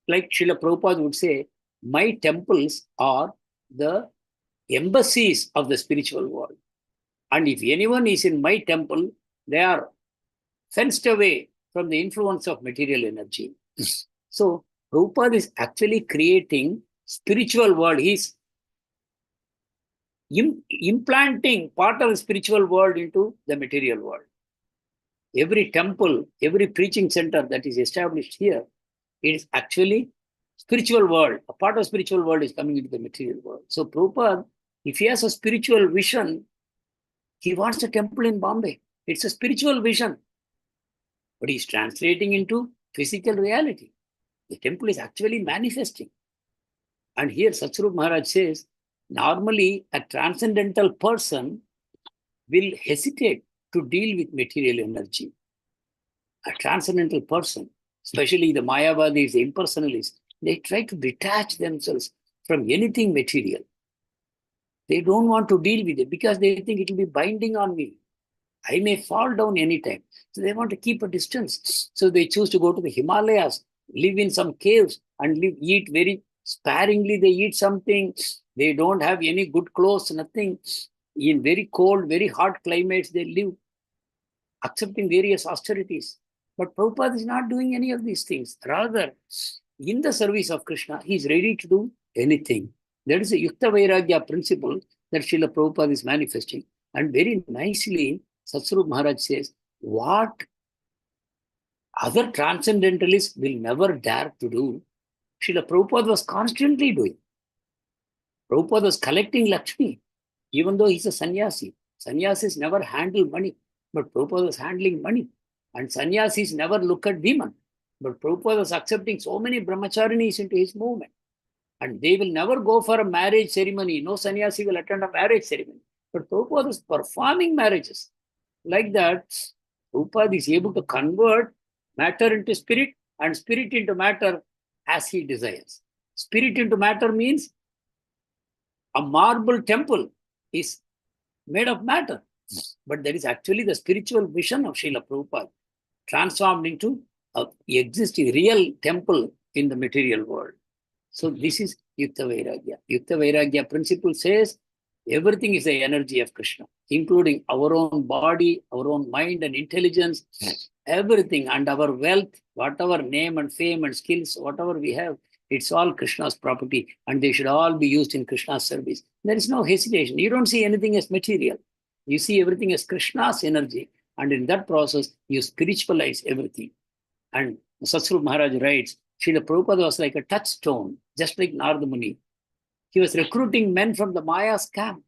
Speaker 3: Like Srila Prabhupada would say, my temples are the embassies of the spiritual world. And if anyone is in my temple, they are fenced away from the influence of material energy. So Prabhupada is actually creating spiritual world. He's implanting part of the spiritual world into the material world. Every temple, every preaching center that is established here, it is actually spiritual world. A part of spiritual world is coming into the material world. So Prabhupada, if he has a spiritual vision, he wants a temple in Bombay. It's a spiritual vision. But he's translating into physical reality. The temple is actually manifesting. And here Satsvarup Maharaj says, normally a transcendental person will hesitate to deal with material energy. A transcendental person, especially the Mayavadis, the impersonalists, they try to detach themselves from anything material. They don't want to deal with it because they think it will be binding on me. I may fall down anytime. So they want to keep a distance. So they choose to go to the Himalayas, live in some caves and eat very sparingly. They eat something. They don't have any good clothes, nothing. In very cold, very hot climates, they live, accepting various austerities. But Prabhupada is not doing any of these things. Rather, in the service of Krishna, he is ready to do anything. That is a Yukta Vairagya principle that Srila Prabhupada is manifesting. And very nicely, Satsvarup Maharaj says, what other transcendentalists will never dare to do, Srila Prabhupada was constantly doing. Prabhupada was collecting Lakshmi, even though he's a sannyasi. Sannyasis never handle money, but Prabhupada was handling money. And sannyasis never look at women, but Prabhupada was accepting so many brahmacharinis into his movement. And they will never go for a marriage ceremony. No sannyasi will attend a marriage ceremony. But Prabhupada was performing marriages. Like that, Prabhupada is able to convert matter into spirit and spirit into matter as he desires. Spirit into matter means a marble temple is made of matter. But that is actually the spiritual vision of Srila Prabhupada, transformed into an existing real temple in the material world. So this is Yukta Vairagya. Yukta Vairagya principle says everything is the energy of Krishna, including our own body, our own mind and intelligence, everything, and our wealth, whatever name and fame and skills, whatever we have, it's all Krishna's property, and they should all be used in Krishna's service. There is no hesitation. You don't see anything as material. You see everything as Krishna's energy, and in that process, you spiritualize everything. And Satsvarup Maharaj writes, Srila Prabhupada was like a touchstone, just like Narada Muni. He was recruiting men from the Maya's camp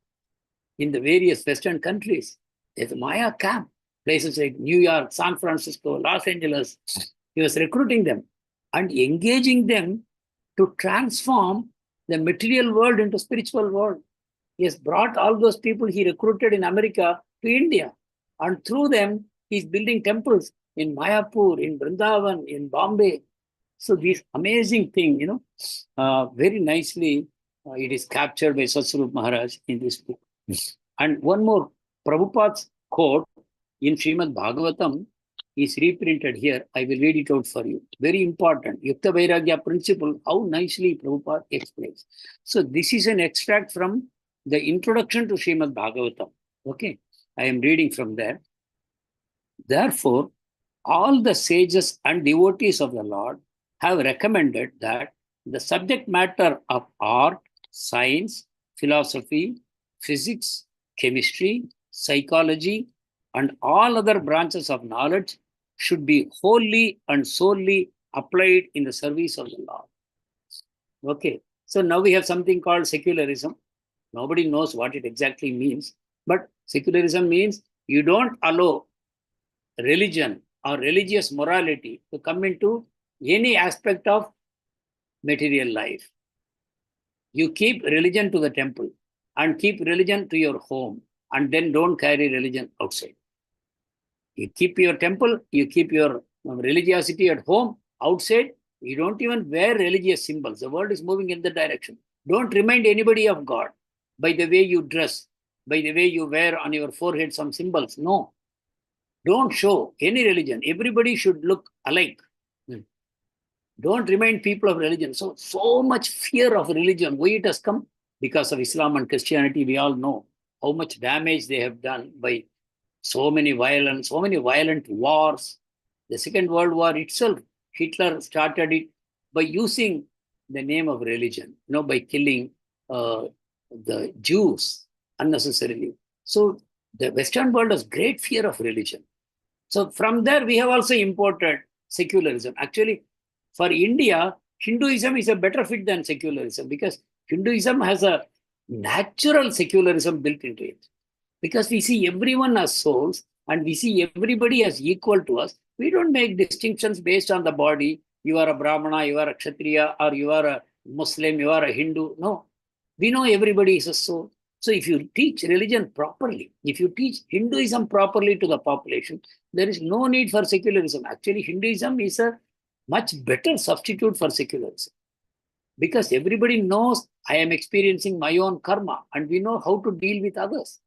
Speaker 3: in the various Western countries. There's a Maya camp, places like New York, San Francisco, Los Angeles. He was recruiting them and engaging them to transform the material world into spiritual world. He has brought all those people he recruited in America to India. And through them, he's building temples in Mayapur, in Vrindavan, in Bombay. So this amazing thing, very nicely, it is captured by Satsvarup Maharaj in this book. And one more, Prabhupada's quote in Srimad Bhagavatam is reprinted here. I will read it out for you. Very important. Yukta Vairagya principle, how nicely Prabhupada explains. So this is an extract from the introduction to Srimad Bhagavatam. Okay, I am reading from there. Therefore, all the sages and devotees of the Lord have recommended that the subject matter of art, science, philosophy, physics, chemistry, psychology, and all other branches of knowledge should be wholly and solely applied in the service of the Lord. Okay, so now we have something called secularism. Nobody knows what it exactly means, but secularism means you don't allow religion or religious morality to come into any aspect of material life. You keep religion to the temple and keep religion to your home, and then don't carry religion outside. You keep your temple, you keep your religiosity at home. Outside, you don't even wear religious symbols. The world is moving in that direction. Don't remind anybody of God by the way you dress, by the way you wear on your forehead some symbols. No. Don't show any religion. Everybody should look alike. Don't remind people of religion. So much fear of religion. Why it has come? Because of Islam and Christianity. We all know how much damage they have done by so many violent wars. The Second World War itself, Hitler started it by using the name of religion, by killing the Jews unnecessarily. So the Western world has great fear of religion. So from there, we have also imported secularism. Actually, for India, Hinduism is a better fit than secularism because Hinduism has a natural secularism built into it. Because we see everyone as souls and we see everybody as equal to us. We don't make distinctions based on the body. You are a Brahmana, you are a Kshatriya, or you are a Muslim, you are a Hindu. No, we know everybody is a soul. So if you teach religion properly, if you teach Hinduism properly to the population, there is no need for secularism. Actually, Hinduism is a much better substitute for secularism. Because everybody knows I am experiencing my own karma and we know how to deal with others.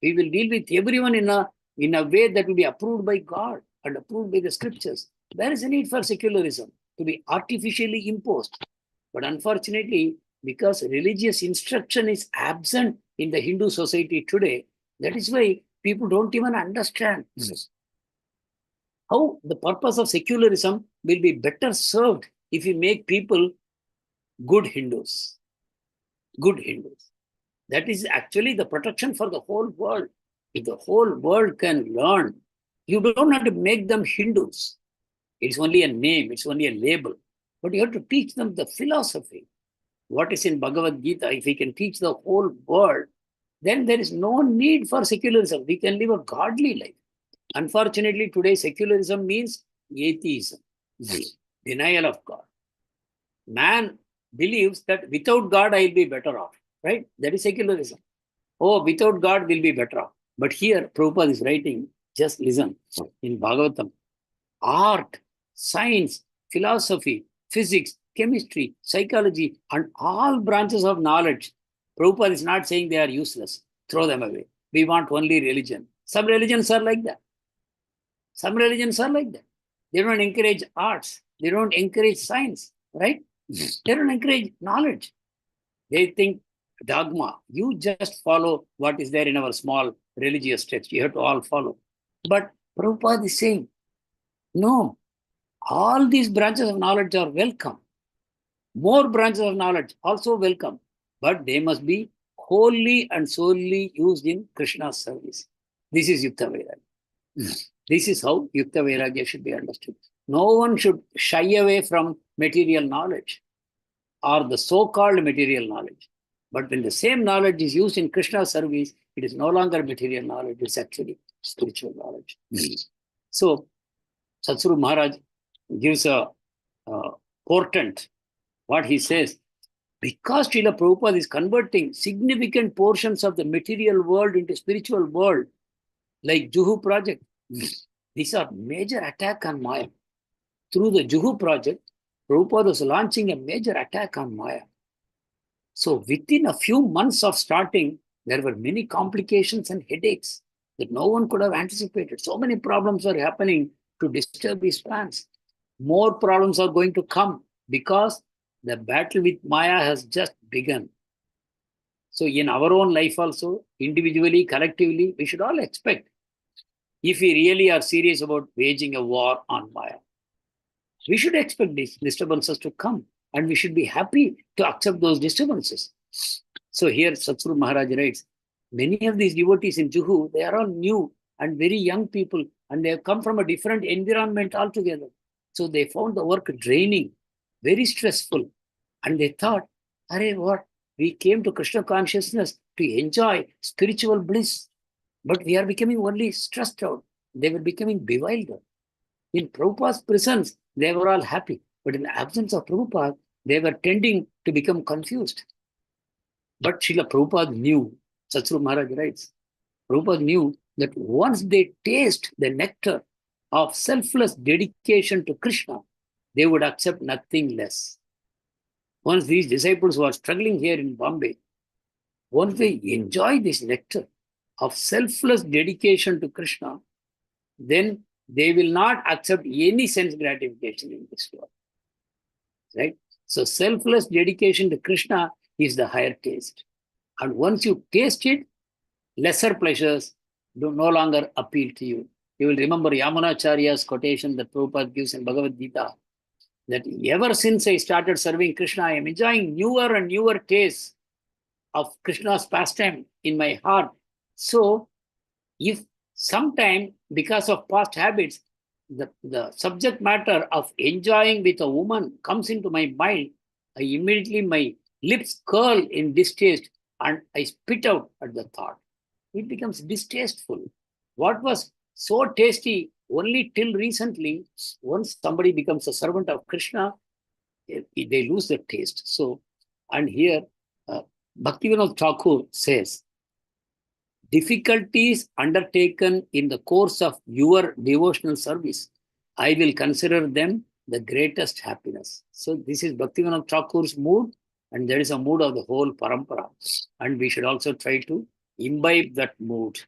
Speaker 3: We will deal with everyone in a way that will be approved by God and approved by the scriptures. There is a need for secularism to be artificially imposed. But unfortunately, because religious instruction is absent in the Hindu society today, that is why people don't even understand how the purpose of secularism will be better served if you make people good Hindus. Good Hindus. That is actually the protection for the whole world. If the whole world can learn, you don't have to make them Hindus. It's only a name, it's only a label. But you have to teach them the philosophy. What is in Bhagavad Gita? If we can teach the whole world, then there is no need for secularism. We can live a godly life. Unfortunately, today secularism means atheism, denial of God. Man believes that without God, I will be better off, right? That is secularism. Oh, without God, we'll be better off. But here, Prabhupada is writing, just listen, in Bhagavatam, art, science, philosophy, physics, chemistry, psychology, and all branches of knowledge. Prabhupada is not saying they are useless. Throw them away. We want only religion. Some religions are like that. Some religions are like that. They don't encourage arts. They don't encourage science, right? They don't encourage knowledge. They think dogma. You just follow what is there in our small religious text. You have to all follow. But Prabhupada is saying, no, all these branches of knowledge are welcome. More branches of knowledge also welcome. But they must be wholly and solely used in Krishna's service. This is Yukta Vairagya. This is how Yukta Vairagya should be understood. No one should shy away from material knowledge or the so-called material knowledge. But when the same knowledge is used in Krishna's service, it is no longer material knowledge, it's actually spiritual knowledge. So, Satsvarup Maharaj gives a portent. What he says, because Srila Prabhupada is converting significant portions of the material world into spiritual world, like Juhu project. These are major attack on Maya. Through the Juhu project, Prabhupada was launching a major attack on Maya. So within a few months of starting, there were many complications and headaches that no one could have anticipated. So many problems are happening to disturb his plans. More problems are going to come because the battle with Maya has just begun. So in our own life also, individually, collectively, we should all expect, if we really are serious about waging a war on Maya, we should expect these disturbances to come, and we should be happy to accept those disturbances. So here Satsuru Maharaj writes, many of these devotees in Juhu, they are all new and very young people, and they have come from a different environment altogether. So they found the work draining, very stressful, and they thought, Arey, what? We came to Krishna consciousness to enjoy spiritual bliss, but we are becoming only stressed out. They were becoming bewildered. In Prabhupada's presence, they were all happy. But in the absence of Prabhupada, they were tending to become confused. But Srila Prabhupada knew, Satsuru Maharaj writes, Prabhupada knew that once they taste the nectar of selfless dedication to Krishna, they would accept nothing less. Once these disciples who are struggling here in Bombay, once they enjoy this nectar of selfless dedication to Krishna, then they will not accept any sense gratification in this world. Right? So selfless dedication to Krishna is the higher taste. And once you taste it, lesser pleasures do no longer appeal to you. You will remember Yamunacharya's quotation that Prabhupada gives in Bhagavad Gita, that ever since I started serving Krishna, I am enjoying newer and newer tastes of Krishna's pastime in my heart. So if sometime, because of past habits, the subject matter of enjoying with a woman comes into my mind, I immediately, my lips curl in distaste and I spit out at the thought. It becomes distasteful. What was so tasty only till recently, once somebody becomes a servant of Krishna, they lose their taste. So, and here, Bhaktivinoda Thakur says, difficulties undertaken in the course of your devotional service, I will consider them the greatest happiness. So this is Bhaktivinoda Thakur's mood, and there is a mood of the whole parampara. And we should also try to imbibe that mood.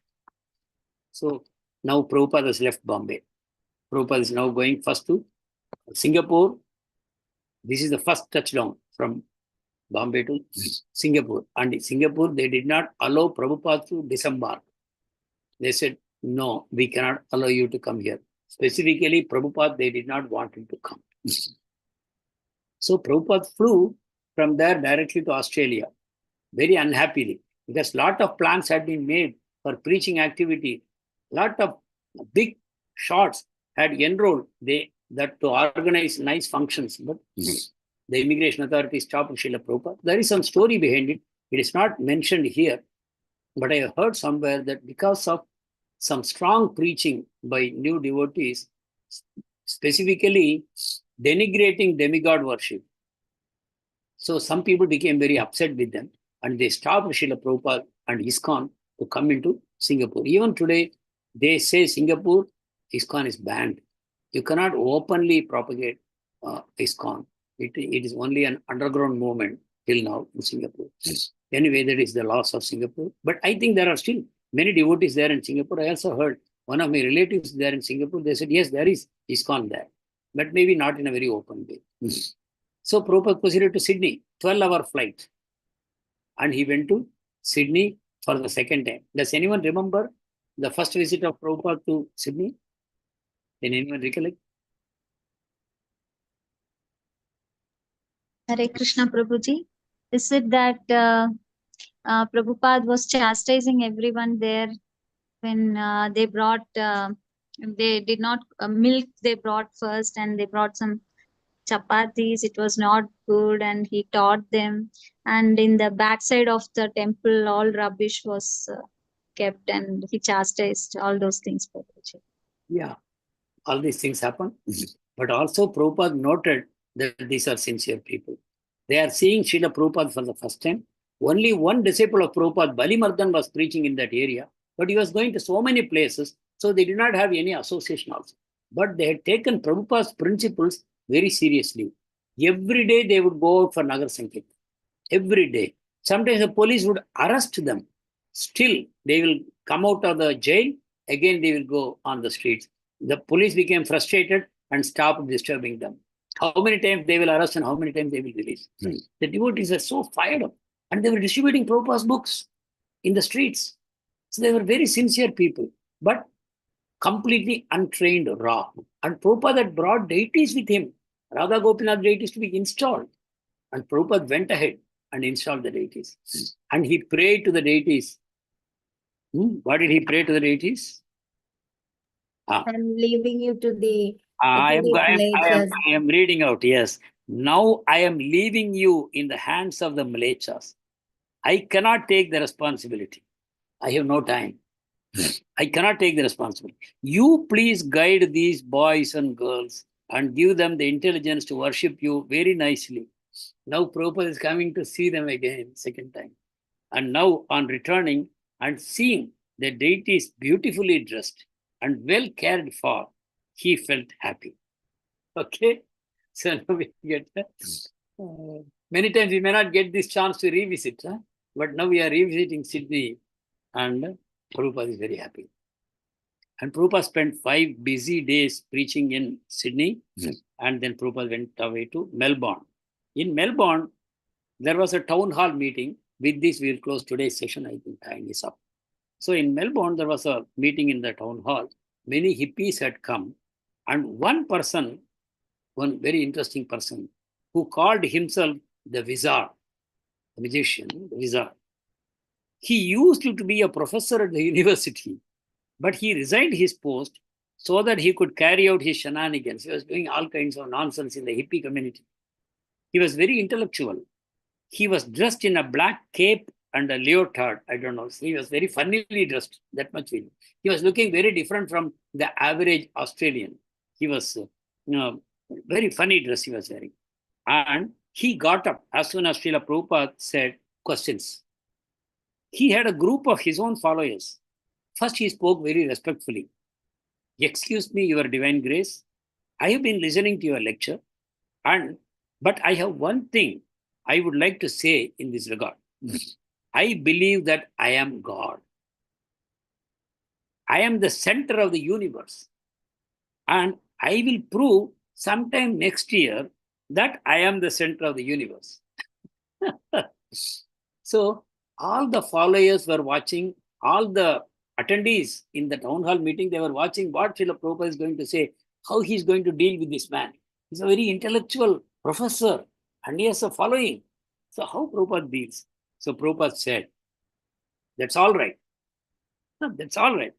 Speaker 3: So now Prabhupada has left Bombay. Prabhupada is now going first to Singapore. This is the first touchdown from Bombay to Singapore. And in Singapore, they did not allow Prabhupada to disembark. They said, no, we cannot allow you to come here. Specifically, Prabhupada, they did not want him to come. So Prabhupada flew from there directly to Australia, very unhappily, because a lot of plans had been made for preaching activity. A lot of big shots had enrolled that to organize nice functions, but the immigration authorities stopped Srila Prabhupada. There is some story behind it. It is not mentioned here, but I heard somewhere that because of some strong preaching by new devotees, specifically denigrating demigod worship, so some people became very upset with them, and they stopped Srila Prabhupada and ISKCON to come into Singapore. Even today, they say Singapore, ISKCON is banned. You cannot openly propagate ISKCON. It is only an underground movement till now in Singapore. Anyway, that is the loss of Singapore. But I think there are still many devotees there in Singapore. I also heard one of my relatives there in Singapore. They said, yes, there is ISKCON there, but maybe not in a very open way. So Prabhupada proceeded to Sydney, 12-hour flight. And he went to Sydney for the second time. Does anyone remember the first visit of Prabhupada to Sydney? Can anyone recollect?
Speaker 1: Hare Krishna Prabhuji. Is it that Prabhupada was chastising everyone there when they brought, they did not milk they brought first, and they brought some chapatis. It was not good, and he taught them. And in the backside of the temple, all rubbish was kept, and he chastised all those things, Prabhuji.
Speaker 3: Yeah, all these things happen. But also Prabhupada noted that these are sincere people. They are seeing Srila Prabhupada for the first time. Only one disciple of Prabhupada, Lilamrt, was preaching in that area. but he was going to so many places, so they did not have any association also. But they had taken Prabhupada's principles very seriously. Every day they would go out for Nagar Sankirtan. Every day. Sometimes the police would arrest them. Still, they will come out of the jail. Again, they will go on the streets. The police became frustrated and stopped disturbing them. How many times they will arrest and how many times they will release. The devotees are so fired up. And they were distributing Prabhupada's books in the streets. So they were very sincere people, but completely untrained, raw. And Prabhupada had brought deities with him. Radha Gopinath deities to be installed. And Prabhupada went ahead and installed the deities. And he prayed to the deities. What did he pray to the deities?
Speaker 6: I'm leaving you to the
Speaker 3: I
Speaker 6: Malechas.
Speaker 3: am reading out, yes. Now I am leaving you in the hands of the Malechas. I cannot take the responsibility. I have no time. I cannot take the responsibility. You please guide these boys and girls and give them the intelligence to worship you very nicely. Now Prabhupada is coming to see them again, second time. And now on returning and seeing the deities beautifully dressed and well cared for, he felt happy. Okay? So now we get many times we may not get this chance to revisit, but now we are revisiting Sydney and Prabhupada is very happy. And Prabhupada spent 5 busy days preaching in Sydney, and then Prabhupada went away to Melbourne. In Melbourne, there was a town hall meeting. With this, we will close today's session. I think time is up. So in Melbourne, there was a meeting in the town hall. Many hippies had come, and one person, one very interesting person, who called himself the wizard, the magician, the wizard. He used to be a professor at the university, but he resigned his post so that he could carry out his shenanigans. He was doing all kinds of nonsense in the hippie community. He was very intellectual. He was dressed in a black cape and a leotard. I don't know. He was very funnily dressed, that much we know. He was looking very different from the average Australian. He was, very funny dress he was wearing. And he got up as soon as Srila Prabhupada said questions. He had a group of his own followers. First, he spoke very respectfully. Excuse me, Your Divine Grace. I have been listening to your lecture, but I have one thing I would like to say in this regard. I believe that I am God. I am the center of the universe. And I will prove sometime next year that I am the center of the universe. So all the followers were watching, all the attendees in the town hall meeting, they were watching what Srila Prabhupada is going to say, how he is going to deal with this man. He's a very intellectual professor and he has a following. So how Prabhupada deals? So Prabhupada said, that's all right. That's all right.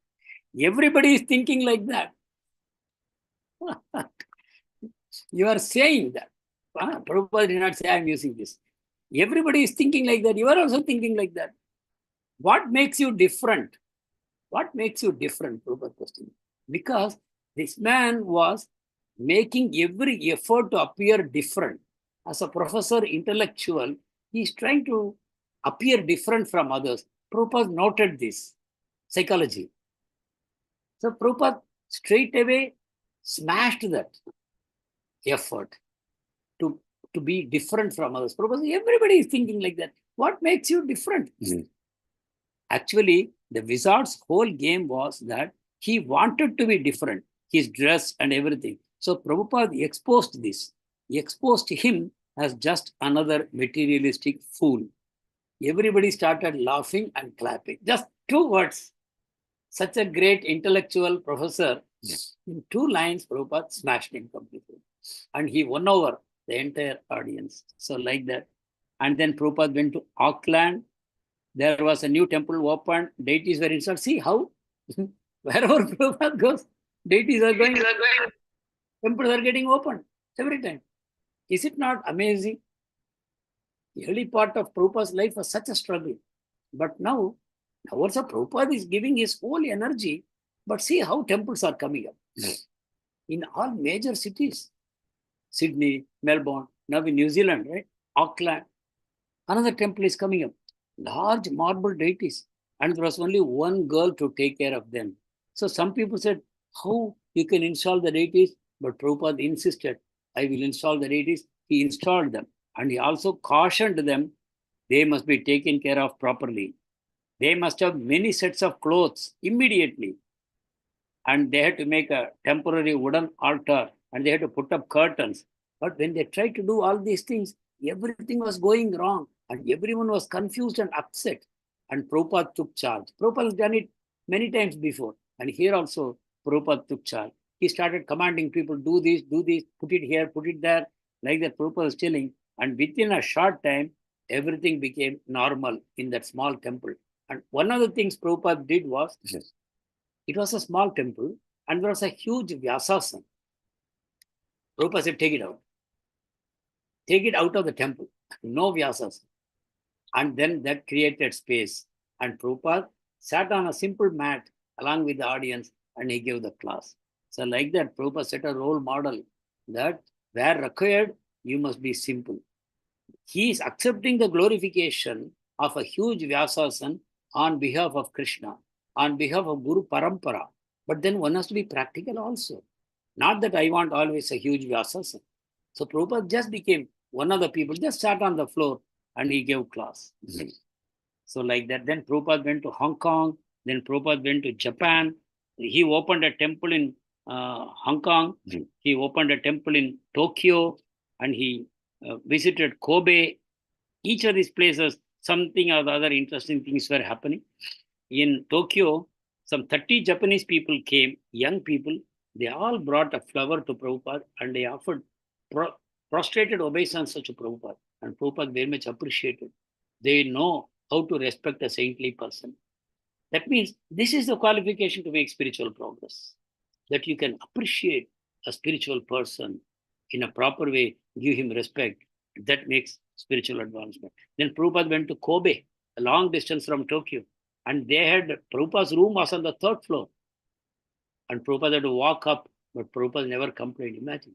Speaker 3: Everybody is thinking like that. You are saying that. Prabhupada did not say, I'm using this. Everybody is thinking like that. You are also thinking like that. What makes you different? What makes you different? Prabhupada question. Because this man was making every effort to appear different. As a professor, intellectual, he is trying to appear different from others. Prabhupada noted this psychology. So Prabhupada straight away smashed that effort to be different from others. Prabhupada, everybody is thinking like that. What makes you different? Actually, the wizard's whole game was that he wanted to be different, his dress and everything. So Prabhupada exposed this. He exposed him as just another materialistic fool. Everybody started laughing and clapping. Just 2 words. Such a great intellectual professor, in 2 lines, Prabhupada smashed him completely. And he won over the entire audience. So like that. And then Prabhupada went to Auckland. There was a new temple opened. Deities were installed. See how wherever Prabhupada goes, deities are going. Temples are getting opened every time. Is it not amazing? The early part of Prabhupada's life was such a struggle. But now also Prabhupada is giving his whole energy. But see how temples are coming up. In all major cities. Sydney, Melbourne, now in New Zealand, right? Auckland. Another temple is coming up. Large marble deities. and there was only one girl to take care of them. So some people said, how you can install the deities? But Prabhupada insisted, I will install the deities. He installed them. And he also cautioned them, they must be taken care of properly. They must have many sets of clothes immediately. And they had to make a temporary wooden altar, and they had to put up curtains. But when they tried to do all these things, everything was going wrong, and everyone was confused and upset. And Prabhupada took charge. Prabhupada has done it many times before. And here also, Prabhupada took charge. He started commanding people, do this, put it here, put it there, like that Prabhupada was telling. And within a short time, everything became normal in that small temple. And one of the things Prabhupada did was, it was a small temple, and there was a huge Vyasasana. Prabhupada said, take it out. Take it out of the temple. No Vyasasana. And then that created space. And Prabhupada sat on a simple mat along with the audience, and he gave the class. So like that, Prabhupada set a role model that where required, you must be simple. He is accepting the glorification of a huge Vyasasana on behalf of Krishna, on behalf of Guru Parampara. But then one has to be practical also. Not that I want always a huge Vyasasana. So Prabhupada just became one of the people, just sat on the floor and he gave class. So like that, then Prabhupada went to Hong Kong, then Prabhupada went to Japan. He opened a temple in Hong Kong. He opened a temple in Tokyo, and he visited Kobe. Each of these places, something or the other interesting things were happening. In Tokyo, some 30 Japanese people came, young people. They all brought a flower to Prabhupada, and they offered prostrated obeisance to Prabhupada. And Prabhupada very much appreciated. They know how to respect a saintly person. That means this is the qualification to make spiritual progress. That you can appreciate a spiritual person in a proper way, give him respect. That makes spiritual advancement. Then Prabhupada went to Kobe, a long distance from Tokyo. And they had, Prabhupada's room was on the 3rd floor. And Prabhupada had to walk up, but Prabhupada never complained. Imagine.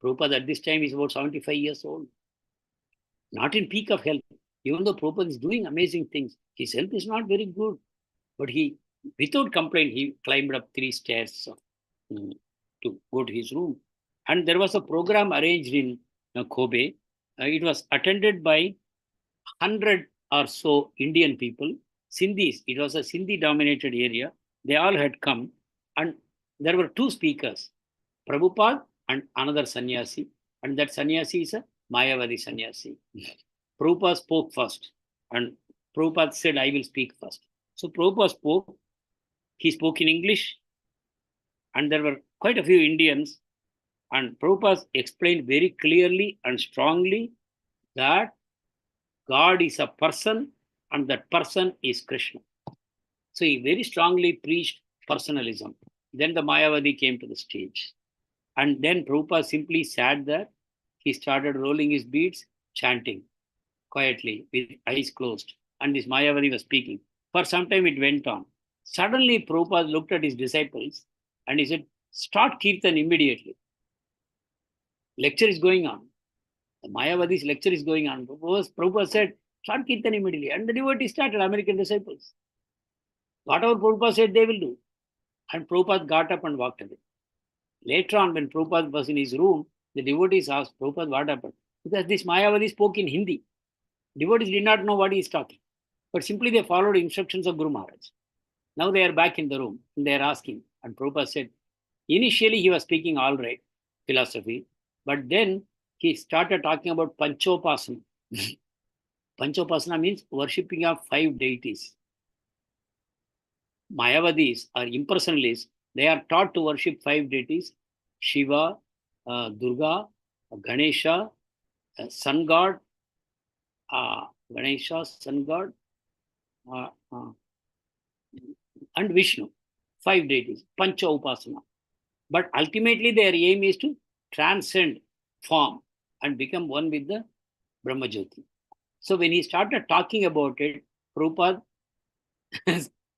Speaker 3: Prabhupada at this time is about 75 years old. Not in peak of health. Even though Prabhupada is doing amazing things, his health is not very good. But he, without complaint, he climbed up 3 stairs to go to his room. And there was a program arranged in Kobe. It was attended by 100 or so Indian people, Sindhis. It was a Sindhi-dominated area. They all had come. And there were 2 speakers, Prabhupada and another sannyasi. And that sannyasi is a Mayavadi sannyasi. Prabhupada spoke first. And Prabhupada said, I will speak first. So Prabhupada spoke. He spoke in English. And there were quite a few Indians. And Prabhupada explained very clearly and strongly that God is a person and that person is Krishna. So he very strongly preached personalism. Then the Mayavadi came to the stage. And then Prabhupada simply sat there. He started rolling his beads, chanting quietly with eyes closed. And this Mayavadi was speaking. For some time it went on. Suddenly Prabhupada looked at his disciples and he said, start Kirtan immediately. Lecture is going on. The Mayavadi's lecture is going on. Prabhupada said, start Kirtan immediately. And the devotees started, American disciples. Whatever Prabhupada said, they will do. And Prabhupada got up and walked away. Later on, when Prabhupada was in his room, the devotees asked, Prabhupada, what happened? Because this Mayavadi spoke in Hindi. Devotees did not know what he is talking. But simply they followed instructions of Guru Maharaj. Now they are back in the room and they are asking. And Prabhupada said, initially he was speaking all right, philosophy. But then he started talking about Panchopasana. Panchopasana means worshipping of 5 deities. Mayavadis or impersonalists, they are taught to worship 5 deities: Shiva, Durga, Ganesha, Sun God, and Vishnu. 5 deities, Pancha Upasana. But ultimately their aim is to transcend form and become one with the Brahmajyoti. So when he started talking about it, Prabhupada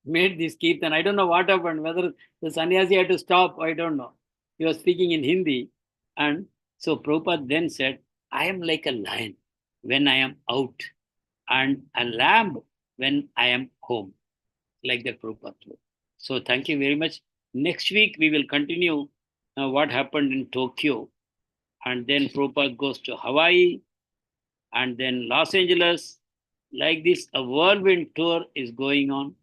Speaker 3: made this kirtan. I don't know what happened, whether the sannyasi had to stop, I don't know. He was speaking in Hindi. And so Prabhupada then said, I am like a lion when I am out and a lamb when I am home. like that Prabhupada told. So thank you very much. Next week, we will continue what happened in Tokyo. And then Prabhupada goes to Hawaii and then Los Angeles. Like this, a whirlwind tour is going on.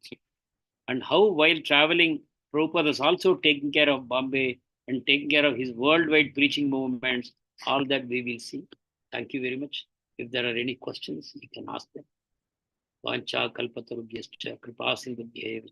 Speaker 3: And how while traveling, Prabhupada is also taking care of Bombay and taking care of his worldwide preaching movements. All that we will see. Thank you very much. If there are any questions, you can ask them. Vancha kalpatarubhyascha kripa sindhubhyev